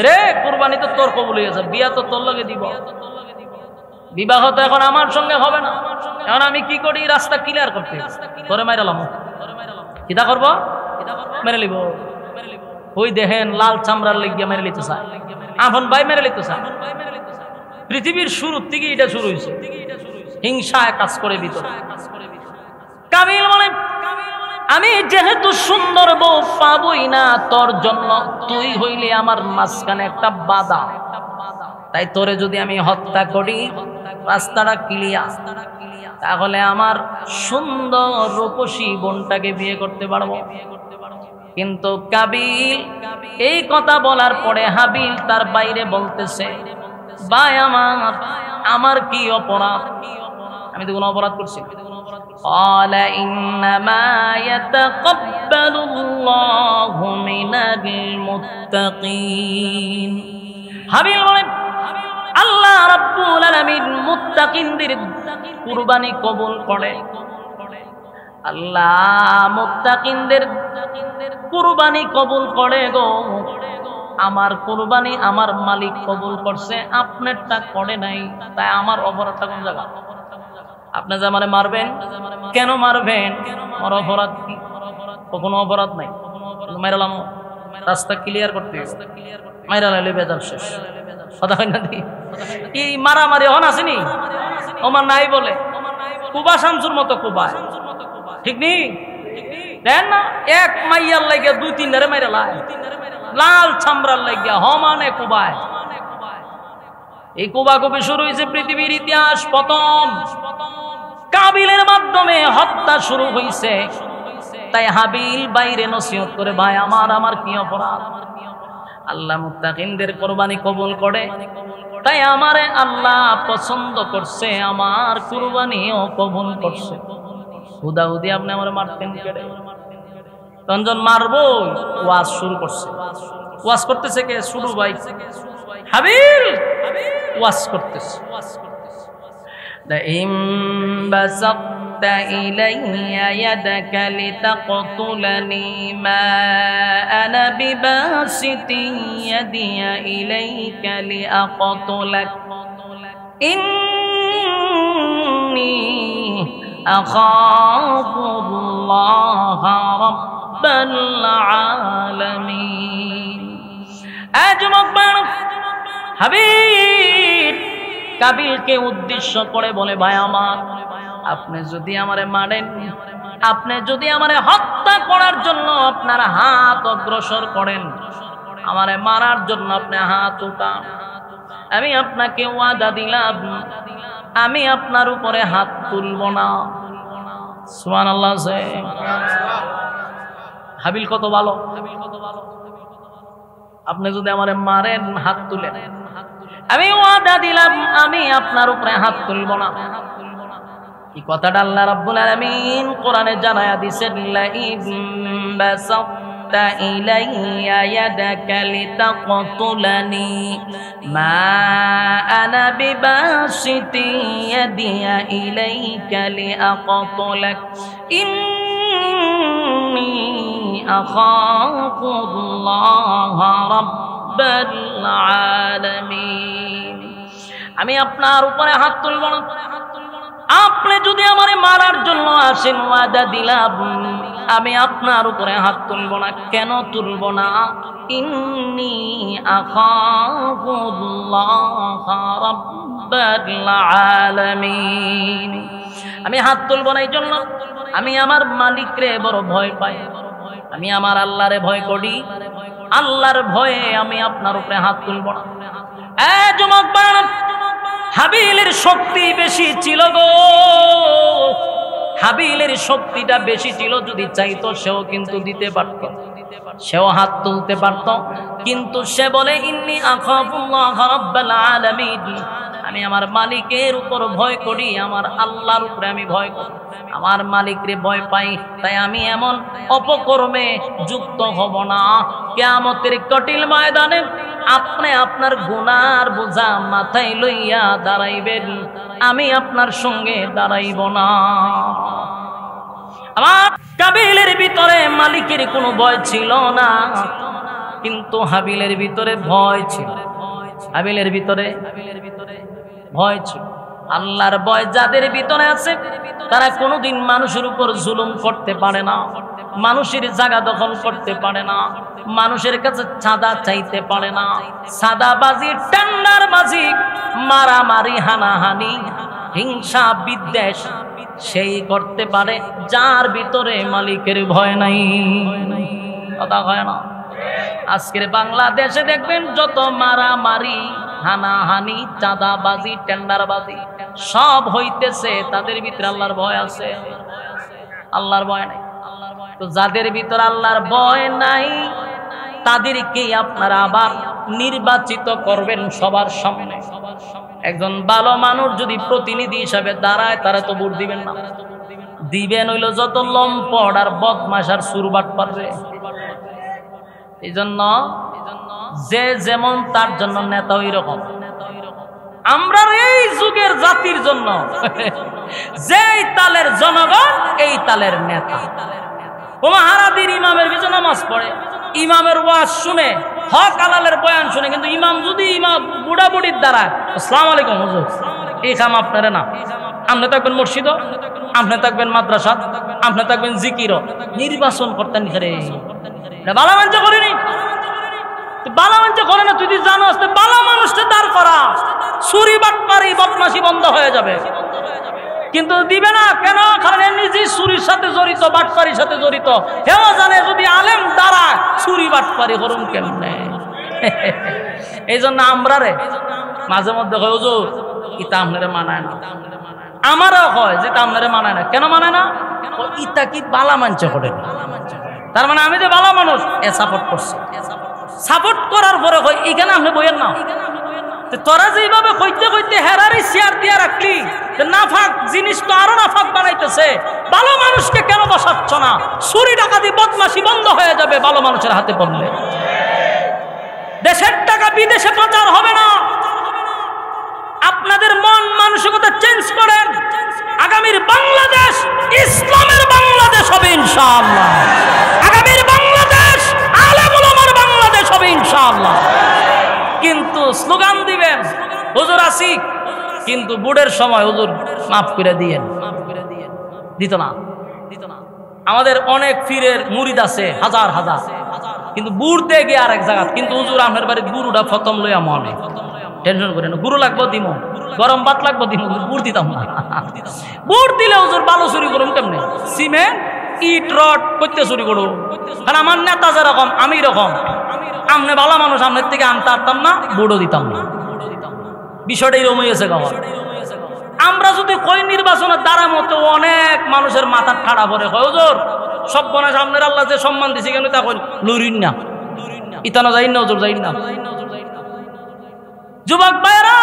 রে কুরবানি তো তোর কবুল হয়েছে, বিয়া তো তোর লগে দিব, বিবাহ তো এখন আমার সঙ্গে হবে না, এখন আমি কি করি? রাস্তা ক্লিয়ার করতে তোরে মাইরালাম। কিতা করব? মেরে লিব। ওই দেখেন লাল চামড়ার লেগিয়া মেরে লিতে চায়, আপন ভাই মেরে লিতে চায়। পৃথিবীর শুরুর থেকে এটা শুরু হয়েছে, হিংসায় কাজ করে ভিতরে। কাবিল বলে আমি যেহেতু সুন্দর বউ পাবই না তোর জন্য, তুই হইলে আমার মাঝখানে একটা বাধা, তাই তোরে যদি আমি হত্যা করি রাস্তাটা ক্লিয়ার, তাহলে আমার সুন্দর রূপসী বোনটাকে বিয়ে করতে পারবো। কিন্তু কাবিল এই কথা বলার পরে হাবিল তার বাইরে বলতেছে, ভাই আমার কি অপরাধ? আমি তো কোনো অপরাধ করছি? قال إنما يتقبل الله من المتقين হাবিল বলেন আল্লাহ রাব্বুল আলামিন মুত্তাকিনদের কুরবানি কবুল করে। আল্লাহ মুত্তাকিনদের কুরবানি কবুল করে গো, আমার কুরবানি আমার মালিক কবুল করছে, আপনারটা করে নাই, তাই আমার অপরাধটা কোন জায়গা? আপনি যে আমারে মারবেন, কেন মারবেন? আমার অপরাধ কি? কোনো অপরাধ নাই, মাইরালাম, রাস্তা ক্লিয়ার করতে মাইরা লাইলে বেজার শেষ। কথা হয় না? কি মারামারি হন আসেনি? ওমার নাই বলে কুবা শামসুর মতো কুবায়, ঠিক নেই? দেন না, এক মাইয়ার লাগিয়া 2-3 ধারে মাইরা লাই, লাল ছামড়ার লাগিয়া হমানে কুবায়। এই কুবাকুবি শুরু হয়েছে পৃথিবীর ইতিহাস প্রথম কাবিলের মাধ্যমে হত্যা শুরু হয়েছে। তাই হাবিল বাইরে নসিহত করে, ভাই আমার কি অপরাধ? আল্লাহ মুত্তাকিনদের কুরবানি কবুল করে, তাই আমারে আল্লাহ পছন্দ করছে, আমার কুরবানিও কবুল করছে। হুদাহুদি আপনি আমার মারতেন কেড়ে, তখন মারবো ওয়াজ শুরু করছে। ওয়াজ করতেছে কে? শুরু ভাই হাবিল ওয়াজ করতেছে। لئن بسطت إلي يدك لتقتلني ما أنا بباسط يدي إليك لأقتلك إني أخاف الله رب العالمين। أجمع হাবিব কাবিলকে উদ্দেশ্য করে বলে, ভাই আমার, আপনি যদি আমারে মারেন, আপনি যদি আমারে হত্যা করার জন্য আপনার হাত অগ্রসর করেন, আমারে মারার জন্য আপনি হাত উঠান, আমি আপনাকে ওয়াদা দিলাম আমি আপনার উপরে হাত তুলব না। সুবহানাল্লাহ। হাবিল কত ভালো! আপনি যদি আমারে মারেন, হাত তুলেন, আমি ওয়াদা দিলাম আমি আপনার উপরে হাত তুলব না। এই কথাটা আল্লাহ রাব্বুল আলামিন কোরআনে জানায়া দিয়েছেন, লাইন বাসাতা ইলাইয়া ইয়াদাকা লিতাকতুলানি মা আনা বিবাসিতি ইয়াদিয়া ইলাইকা লিআকতুলাক ইন্নী আখাফুল্লাহ রাব্বাল আলামিন। আমি আপনার উপরে হাত তুলব না। আপনি যদি আমারে মারার জন্য আসেন, ওয়াদা দিলাম আমি আপনার উপরে হাত তুলব না। কেন তুলব না? ইন্নী আখাফুল্লাহ রাব্বাল আলামিন। আমি হাত তুলব না এই জন্য আমি আমার মালিকরে বড় ভয় পাই, আমি আমার আল্লাহরে ভয় করি। আল্লাহর ভয়ে আমি আপনার উপরে হাত তুলব না। যুবক বান্দা, হাবিলের শক্তি বেশি ছিল গো, হাবিলের শক্তিটা বেশি ছিল। যদি চাইতো সেও কিন্তু দিতে পারত, সেও হাত তুলতে পারত, কিন্তু সে বলে ইন্নী আখাফুল্লাহ রাব্বাল আলামিন, আমি আমার মালিকের উপর ভয় করি, আমার আল্লাহর উপরে আমি ভয় করি, আমার মালিকরে ভয় পাই। তাই আমি এমন অপকর্মে যুক্ত হব না। কিয়ামতের কঠিন ময়দানে আপনি আপনার গুনার বোঝা মাথায় লইয়া দাঁড়াইবেন, আমি আপনার সঙ্গে দাঁড়াইব না। আমার কাবিলের ভিতরে মালিকের কোনো ভয় ছিল না, কিন্তু হাবিলের ভিতরে ভয় ছিল। হাবিলের ভিতরে ভয় ছিল। আল্লাহর ভয় যাদের ভিতরে আছে তারা কোনোদিন মানুষের উপর জুলুম করতে পারে না, মানুষের জায়গা দখল করতে পারে না, মানুষের কাছে চাঁদা চাইতে পারে না। চাঁদাবাজি, টেন্ডারবাজি, মারামারি, হানাহানি, হিংসা, বিদ্বেষ সেই করতে পারে যার ভিতরে মালিকের ভয় নাই। কথা হয় না? আজকের বাংলাদেশে দেখবেন যত মারামারি, হানাহানি, চাঁদাবাজি, টেন্ডারবাজি সব হইতেছে, তাদের ভিতরে আল্লাহর ভয় আছে? আল্লাহর ভয় নাই। তো যাদের ভিতরে আল্লাহর ভয় নাই তাদেরকে আপনারা আবার নির্বাচিত করবেন সবার সামনে। একজন ভালো মানুষ যদি প্রতিনিধি হিসাবে দাঁড়ায়, তারা তো ভোট দিবেন না। দিবেন হইল যত লম্পট আর বদমাশ আর সুরবাট পারবে। এই জন্য যে যেমন তার জন্য নেতা ওই রকম। আমরা এই যুগের জাতির জন্য যেই তালের জনগণ এই তালের নেতা। ও হারাদির ইমামের পিছনে নামাজ পড়ে, ইমামের ওয়াজ শুনে, হক হালালের বয়ান শুনে, কিন্তু ইমাম যদি ইমাম বুড়া বুড়ির দ্বারা আসসালামু আলাইকুম হুজুর, এই কাম আপনারা না। আপনি থাকবেন মসজিদ, আপনি থাকবেন মাদ্রাসা, আপনি থাকবেন জিকির, নির্বাচন করতেন বালা মানুষ করেনি, বালা মানুষ করে না। তুই যদি জানো বালা মানুষটা দাঁড় করা, চুরি বাটপারি বদমাশি বন্ধ হয়ে যাবে। কিন্তু দিবে না কেন? কারণ এর নিজে চুরির সাথে জড়িত, বাটপারির সাথে জড়িত। হেও জানে যদি আলেম দ্বারা চুরি বাটপারি করুন কেমনে। এই জন্য আমরা রে মাঝে মধ্যে কয় হুজুর ইতা আপনারে মানায় না, আমারও হয় যে তা আপনারে মানায় না। কেন মানায় না? ইতা কি বালা মানছে করে, তার মানে আমি যে বালা মানুষ এ সাপোর্ট করছে। সাপোর্ট করার পরে কই এখানে আপনি বইয়েন না। তোরা যেভাবে কইতে কইতে হেরারি শেয়ার দিয়া রাখলি, নাফাক জিনিস তো আরো নাফাক বানাইতেছে। ভালো মানুষকে কেন বসাচ্ছ না? চুরি ডাকাতি বদমাশি বন্ধ হয়ে যাবে ভালো মানুষের হাতে পড়লে। দেশের টাকা বিদেশে পাচার হবে না। আপনাদের মন মানসিকতা চেঞ্জ করেন। আগামীর বাংলাদেশ ইসলামের বাংলাদেশ হবে ইনশাআল্লাহ। আগামীর বাংলাদেশ আলেম ওলামার বাংলাদেশ হবে ইনশাআল্লাহ। কিন্তু স্লোগান দিবেন হুজুর আসি, কিন্তু বুড়ের সময় হুজুর মাফ করে দিয়েন, দিত না। আমাদের অনেক পীরের মুরিদ আছে হাজার হাজার, কিন্তু বুড়তে গিয়ে আরেক জায়গা। কিন্তু হুজুর আপনার বাড়ির গুরুটা ফতম লইয়া মনে টেনশন করে না, গুরু লাগবো দিম, গরম ভাত লাগবো দিম, বুড় দিতাম না। বুড় দিলে হুজুর বালু চুরি করুন কেমনে? সিমেন্ট ইট রড করতে চুরি করুন। কারণ আমার নেতা যেরকম আমি এরকম, আমনে ভালো মানুষ, আমনের থেকে আনতে পারতাম না, বুড়ো দিতাম না। বিষয়টা এরকম হয়েছে। আমরা যদি কই নির্বাচনের দ্বারা মতো অনেক মানুষের মাথা ঠাড়া পরে হয় হুজুর সব বনাস আপনার আল্লাহ যে সম্মান দিছে কেন তা কই লুরিন না, ইতানো যাই না হুজুর, যাই না। যুবক ভাইরা,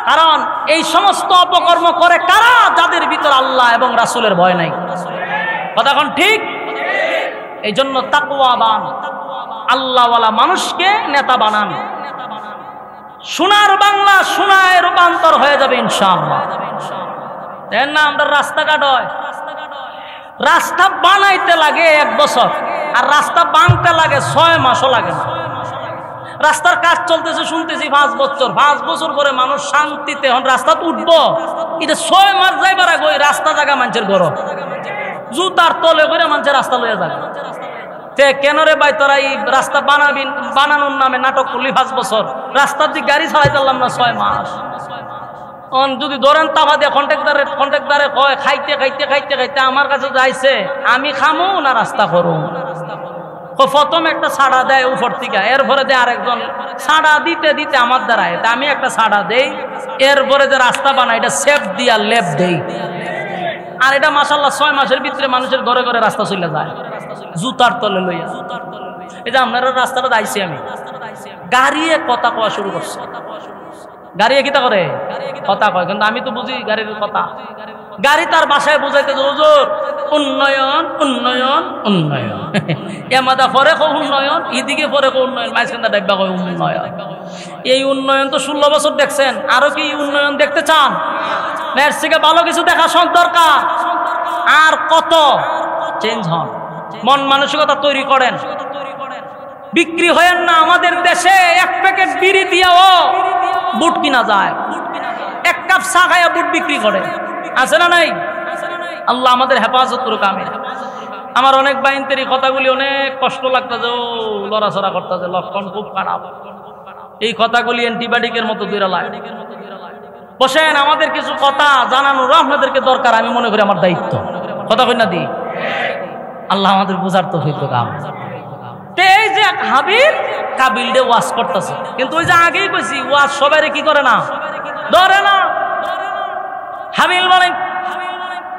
কারণ এই সমস্ত অপকর্ম করে কারা? যাদের ভিতর আল্লাহ এবং রাসূলের ভয় নাই। কথা কোন ঠিক? এই জন্য তাকওয়াবান আল্লাহওয়ালা মানুষকে নেতা বানান। সোনার বাংলা সোনায় রূপান্তর হয়ে যাবে ইনশাআল্লাহ। দেখেন না আমরা রাস্তাঘাট হয়, রাস্তা বানাইতে লাগে 1 বছর, আর রাস্তা বানতে লাগে 6 মাসও লাগে না। রাস্তার কাজ চলতেছে শুনতেছি 5 বছর, 5 বছর পরে মানুষ শান্তিতে এখন রাস্তা উঠবো। এটা 6 মাস যাইবার আগে ওই রাস্তা জায়গা মানুষের গরম, জুতার তলে করে মানুষের রাস্তা লইয়া যাবে। কেন রে ভাই তোরা এই রাস্তা বানাবিন, বানানোর নামে নাটক করলি 5 বছর, রাস্তার দিকে গাড়ি চালাই পারলাম না 6 মাস। যদি ধরেন তাবা দিয়ে কন্ট্রাক্টরে কয় খাইতে খাইতে খাইতে খাইতে আমার কাছে যাইছে, আমি খামু না রাস্তা করুন। প্রথম একটা ছাড়া দেয় উপর থেকে, এরপরে দেয় আরেকজন ছাড়া দিতে দিতে আমার দ্বারায়, আমি একটা ছাড়া দেই, এরপরে যে রাস্তা বানাই এটা সেফ দিয়া লেপ দেই। আর এটা মাশাআল্লাহ 6 মাসের ভিতরে মানুষের ঘরে ঘরে রাস্তা চলে যায় জুতার তলে লইয়া। এই যে আপনার রাস্তাটা যাইছি আমি, গাড়িয়ে কথা কওয়া শুরু করছে। গাড়িয়ে কিতা করে? কথা কয়, কিন্তু আমি তো বুঝি গাড়ির কথা। গাড়ি তার বাসায় বুঝাইতে হুজুর উন্নয়ন উন্নয়ন উন্নয়ন, এমাদা পরে কো উন্নয়ন, এদিকে পরে কো উন্নয়ন, মাঝখানটা ডাব্বা কয় উন্নয়ন। এই উন্নয়ন তো 16 বছর দেখছেন, আরো কি উন্নয়ন দেখতে চান? এর থেকে ভালো কিছু দেখা দরকার। আর কত চেঞ্জ হন, মন মানসিকতা তৈরি করেন, বিক্রি হয়েন না। আমাদের দেশে 1 প্যাকেট বিড়ি দিয়েও বুট কিনা যায়, 1 কাপ চা খাইয়া বুট বিক্রি করে, আছে না নাই? আল্লাহ আমাদের হেফাজত করুক। আমিন। আমার অনেক বাইনতের এই কথাগুলি অনেক কষ্ট লাগতেছে, ও লড়াচড়া করতেছে, লক্ষণ খুব খারাপ। এই কথাগুলি অ্যান্টিবায়োটিকের মতো দূরে লাগে। বসেন, আমাদের কিছু কথা জানানোর আপনাদেরকে দরকার, আমি মনে করি আমার দায়িত্ব। কথা কই না দি? আল্লাহ আমাদের বুঝার তৌফিক দাও। এই যে হাবিল কাবিলরে ওয়াজ করতেছে, কিন্তু ওই যে আগেই কইছি ওয়াজ সবাইরে কি করে না, ধরে না। হাবিল বলেন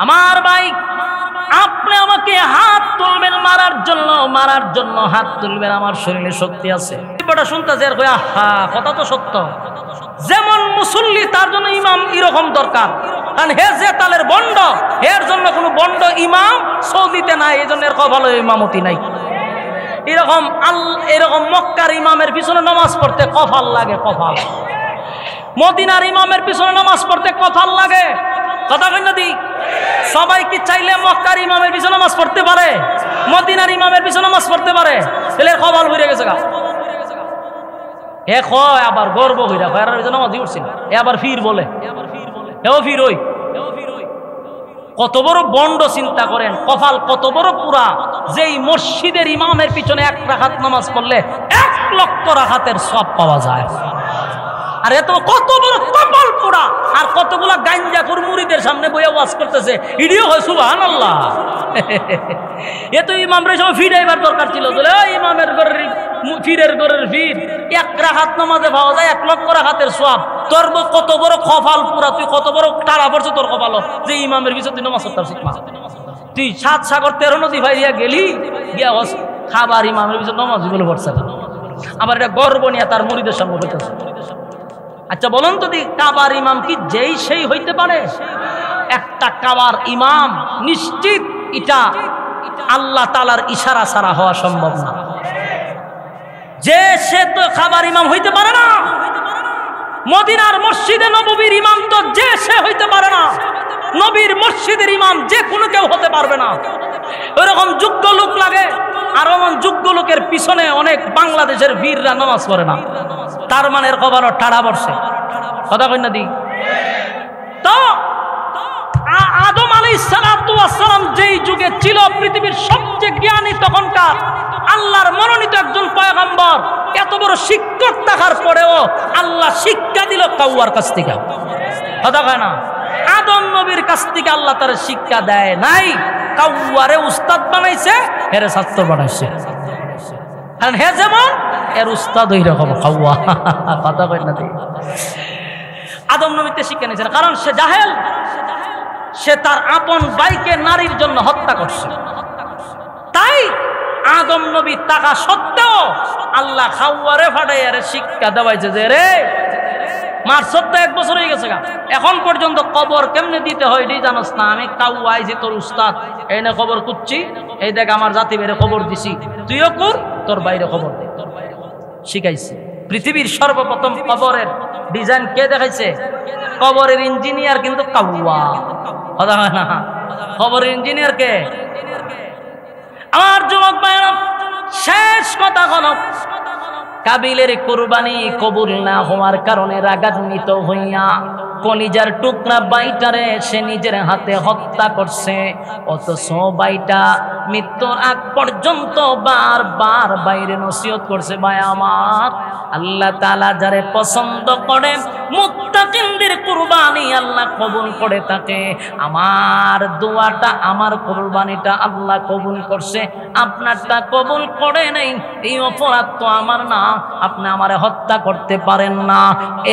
আমার ভাই আপনি আমাকে হাত তুলবেন মারার জন্য হাত তুলবেন, আমার শরীরে শক্তি আছে। কথা শুনতেছে আর কই আহা, কথা তো সত্য। যেমন মুসল্লি তার জন্য ইমাম এরকম দরকার, কারণ হে যে তালের বন্ড, এর জন্য কোনো বন্ড ইমাম সৌদিতে নাই, এই জন্য এর ভালো ইমামতি নাই। এরকম মক্কার ইমামের পিছনে নামাজ পড়তে কফাল লাগে, কফাল। মদিনার ইমামের পিছনে নামাজ পড়তে কফাল লাগে। কথা কই না দি? সবাই কি চাইলে মক্কার ইমামের পিছনে নামাজ পড়তে পারে? মদিনার ইমামের পিছনে নামাজ পড়তে পারে তাহলে কপাল হয়ে গেছে গা এ কয় আবার গর্ব হইরা কয় আর নামাজই উঠছি না এ আবার ফির বলে এও ফির ওই কত বড় বন্ড চিন্তা করেন কপাল কত বড় পুরা যেই মসজিদের ইমামের পিছনে 1 রাকাত নামাজ পড়লে 1 লক্ষ রাকাতের সওয়াব পাওয়া যায় আর এত কত বড় কপাল পোড়া আর কতগুলা গাঞ্জাখোর মুরিদের সামনে বইয়া ওয়াজ করতেছে ইডিও হয় সুবহানাল্লাহ এ তো ইমামরে সব ফিরাইবার দরকার ছিল বলে ওই ইমামের ঘরের ফিরের ঘরের ফির 1 রাকাত নামাজে পাওয়া যায় 1 লক্ষ রাকাতের সওয়াব তোর কত বড় কপাল পোড়া তুই কত বড় টাড়া পড়ছে তোর কপাল যে ইমামের পিছনে তুই নামাজ পড়তাছিস না তুই 7 সাগর 13 নদী ভাইয়া গেলি গিয়া খাবার ইমামের পিছনে নামাজ বলে পড়ছে আবার এটা গর্ব নিয়ে তার মুরিদের সামনে বলতেছে আচ্ছা বলুন তো কাবার ইমাম কি যেই সেই হইতে পারে একটা কাবার ইমাম নিশ্চিত এটা আল্লাহ তাআলার ইশারা ছাড়া হওয়া সম্ভব না যে সে তো কাবার ইমাম হইতে পারে না মদিনার মসজিদে নববীর ইমাম তো যে সে হইতে পারে না নবীর মসজিদের ইমাম যে কোনো কেউ হতে পারবে না ওরকম যোগ্য লোক লাগে আর এমন যোগ্য লোকের পিছনে অনেক বাংলাদেশের বীররা নামাজ পড়ে না তার মানের কপালও টাড়া পড়ছে কথা কই না দি তো আদম আলাইহিস সালাতু ওয়াস সালাম যেই যুগে ছিল পৃথিবীর সবচেয়ে জ্ঞানী তখনকার আল্লাহর মনোনীত একজন পয়গম্বর এত বড় শিক্ষক থাকার পরেও আল্লাহ শিক্ষা দিল কাউয়ার কাছ থেকে কথা কয় না আদম নবীর কাছ থেকে আল্লাহ তার শিক্ষা দেয় নাই কাউয়ারে উস্তাদ বানাইছে এরে ছাত্র বানাইছে কারণ হে যেমন এর উস্তাদ ওই রকম কাউয়া কথা কয় না দি আদম নবীতে শিক্ষা নিয়েছেন কারণ সে জাহেল সে তার আপন ভাইকে নারীর জন্য হত্যা করছে তাই আদম নবী টাকা সত্ত্বেও আল্লাহ খাওয়ারে ফাটাইয়ারে শিক্ষা দেওয়াইছে যে রে মার সত্য 1 বছর হয়ে গেছে এখন পর্যন্ত কবর কেমনে দিতে হয় এটাই জানোস না আমি কাউয়া আইছি তোর উস্তাদ এই না খবর কুচ্ছি এই দেখ আমার জাতি বেড়ে খবর দিছি তুইও কর তোর বাইরে খবর দে শিখাইছে পৃথিবীর সর্বপ্রথম কবরের ডিজাইন কে দেখাইছে কবরের ইঞ্জিনিয়ার কিন্তু কাউয়া কথা হয় না কবরের ইঞ্জিনিয়ার কে আমার যুবক ভাইরা শেষ কথা হলো কাবিলের কুরবানি কবুল না হওয়ার কারণে রাগান্বিত হইয়া কলিজার টুকরা বাইটারে সে নিজের হাতে হত্যা করছে অথচ বাইটা মৃত্যুর আগ পর্যন্ত বারবার বাইরে নসিহত করছে ভাই আমার আল্লাহ তাআলা যারে পছন্দ করে মুত্তাকিনদের কুরবানি আল্লাহ কবুল করে থাকে আমার দোয়াটা আমার কুরবানিটা আল্লাহ কবুল করছে আপনারটা কবুল করে নাই এই অপরাধ তো আমার না আপনি আমারে হত্যা করতে পারেন না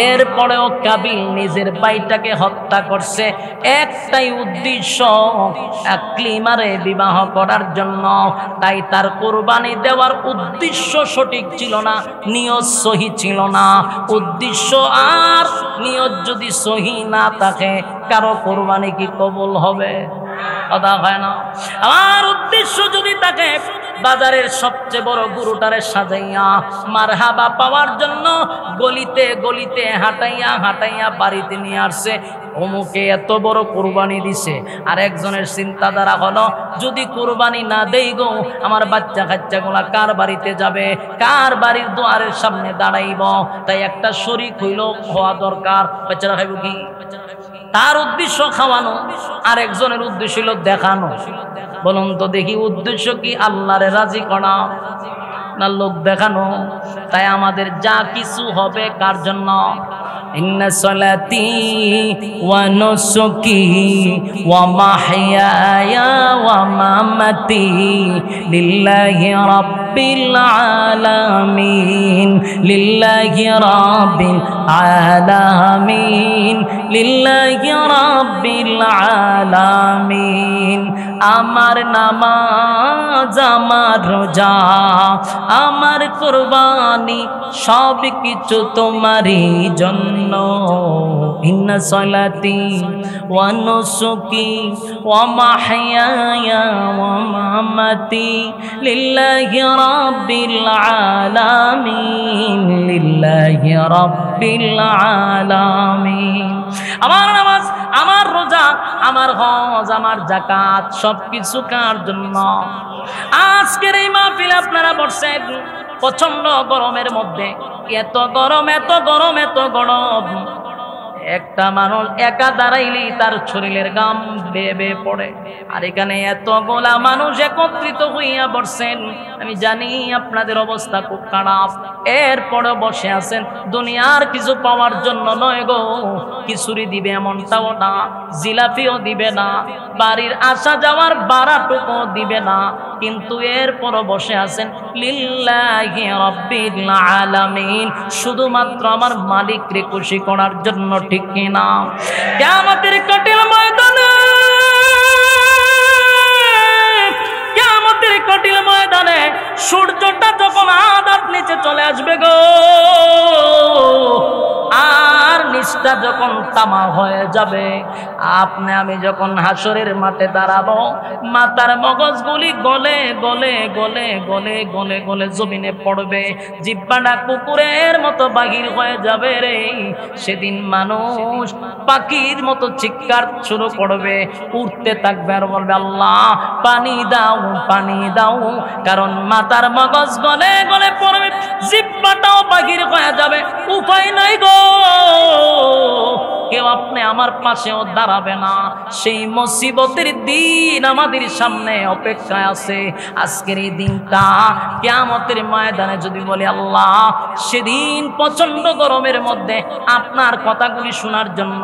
এরপরেও কাবিল নিজের ভাইটাকে হত্যা করছে একটাই উদ্দেশ্য আকলিমারে বিবাহ করার জন্য তাই তার কুরবানি দেওয়ার উদ্দেশ্য সঠিক ছিল না নিয়ত সহি ছিল না উদ্দেশ্য আর নিয়ত যদি সহি না থাকে কারো কুরবানি কি কবুল হবে কথা হয় না আমার উদ্দেশ্য যদি থাকে বাজারের সবচেয়ে বড় গরুটারে সাজাইয়া মারহাবা পাওয়ার জন্য গলিতে গলিতে হাঁটাইয়া হাঁটাইয়া বাড়িতে নিয়ে আসছে অমুকে এত বড় কুরবানি দিছে আর একজনের চিন্তাধারা হলো যদি কুরবানি না দেই গো আমার বাচ্চা কাচ্চাগুলা কার বাড়িতে যাবে কার বাড়ির দুয়ারের সামনে দাঁড়াইব তাই একটা শরীক হইল হওয়া দরকার বাচ্চারা খাইব কি তার উদ্দেশ্য খাওয়ানো আর একজনের উদ্দেশ্য হলো দেখানো বলুন তো দেখি উদ্দেশ্য কি আল্লাহরে রাজি করা না লোক দেখানো তাই আমাদের যা কিছু হবে কার জন্য ইন্না সলাতি ওয়া নুসুকি ওয়া মাহইয়ায়া ওয়া মামাতি লিল্লাহি রাব্বিল আলামিন লিল্লাহি রাব্বিল আলামিন লিল্লাহি রাব্বিল আলামিন আমার নামাজ আমার রোজা আমার কুরবানি সব কিছু তোমারই জন্য ইন্না সলাতি ওয়া নুসুকি ওয়া মাহইয়ায়া ওয়া মামাতি লিল্লাহি রাব্বিল আলামিন লিল্লাহি রাব্বিল আলামিন আমার নামাজ আমার রোজা, আমার হজ, আমার যাকাত সবকিছু কার জন্য? আজকের এই মাহফিলে আপনারা বসছেন প্রচন্ড গরমের মধ্যে, এত গরম, এত গরম, এত গরম, একটা মানুষ একা দাঁড়াইলেই তার শরীরের ঘাম বেয়ে বেয়ে পড়ে। আর এখানে এতগুলা মানুষ একত্রিত হইয়া বসছেন, আমি জানি আপনাদের অবস্থা খুব খারাপ। এরপরে বসে আছেন দুনিয়ার কিছু পাওয়ার জন্য নয় গো। খিচুড়ি দিবে এমনটাও না, জিলাপিও দিবে না, বাড়ির আসা যাওয়ার ভাড়াটুকু দিবে না, কিন্তু এরপরও বসে আছেন লিল্লাহি রাব্বিল আলামিন, শুধুমাত্র আমার মালিককে খুশি করার জন্য, ঠিক কিনা? কিয়ামতের কঠিন ময়দানে, কিয়ামতের কঠিন ময়দানে সূর্যটা যখন আধার নিচে চলে আসবে গো, আর নিচটা যখন তামা হয়ে যাবে, আপনি আমি যখন হাসরের মাঠে দাঁড়াবো, মাথার মগজগুলি গলে গলে গলে গলে গলে গলে জমিনে পড়বে, জিহ্বাটা কুকুরের মতো বাহির হয়ে যাবে রে। সেদিন মানুষ পাখির মতো চিৎকার শুরু করবে, উঠতে থাকবে আর বলবে আল্লাহ পানি দাও, পানি দাও। কারণ মাথার মগজ গলে গলে পড়বে, জিহ্বাটাও বাহির হয়ে যাবে, উপায় নাই গো। কেউ আপনি আমার পাশেও দাঁড়াবে না। সেই মুসিবতের দিন আমাদের সামনে অপেক্ষায় আছে। আজকের এই দিনটা কিয়ামতের ময়দানে যদি বলি আল্লাহ, সেদিন প্রচন্ড গরমের মধ্যে আপনার কথাগুলি শোনার জন্য,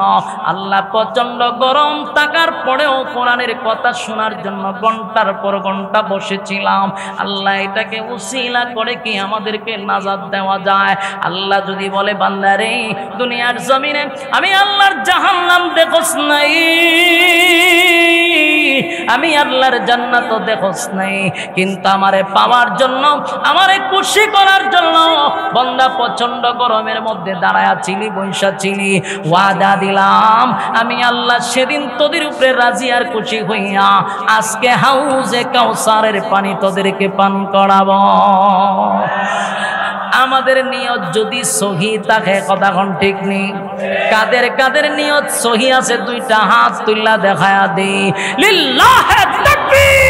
আল্লাহ প্রচন্ড গরম থাকার পরেও কোরআনের কথা শোনার জন্য ঘন্টার পর ঘন্টা বসেছিলাম। আল্লাহ এটাকে উসিলা করে কি আমাদেরকে নাজাত দেওয়া যায়? আল্লাহ যদি বলে বান্দারে দুনিয়ার জমিনে আমি আল্লাহর জাহান্নাম দেখোস নাই, আমি আল্লাহর জান্নাতও দেখোস নাই, কিন্তু আমারে পাওয়ার জন্য, আমারে খুশি করার জন্য বান্দা প্রচন্ড গরমের মধ্যে দাঁড়ায়া ছিলি, বৈশা ছিলি, ওয়াদা দিলাম আমি আল্লাহ সেদিন তোদের উপরে রাজি আর খুশি হইয়া আজকে হাউজে কাউসারের পানি তোদেরকে পান করাবো। আমাদের নিয়ত যদি সহি থাকে, কথা কোন ঠিক নেই? কাদের কাদের নিয়ত সহি আছে দুইটা হাত তুল্লা দেখায়া দেই। লিল্লাহি তাকবীর।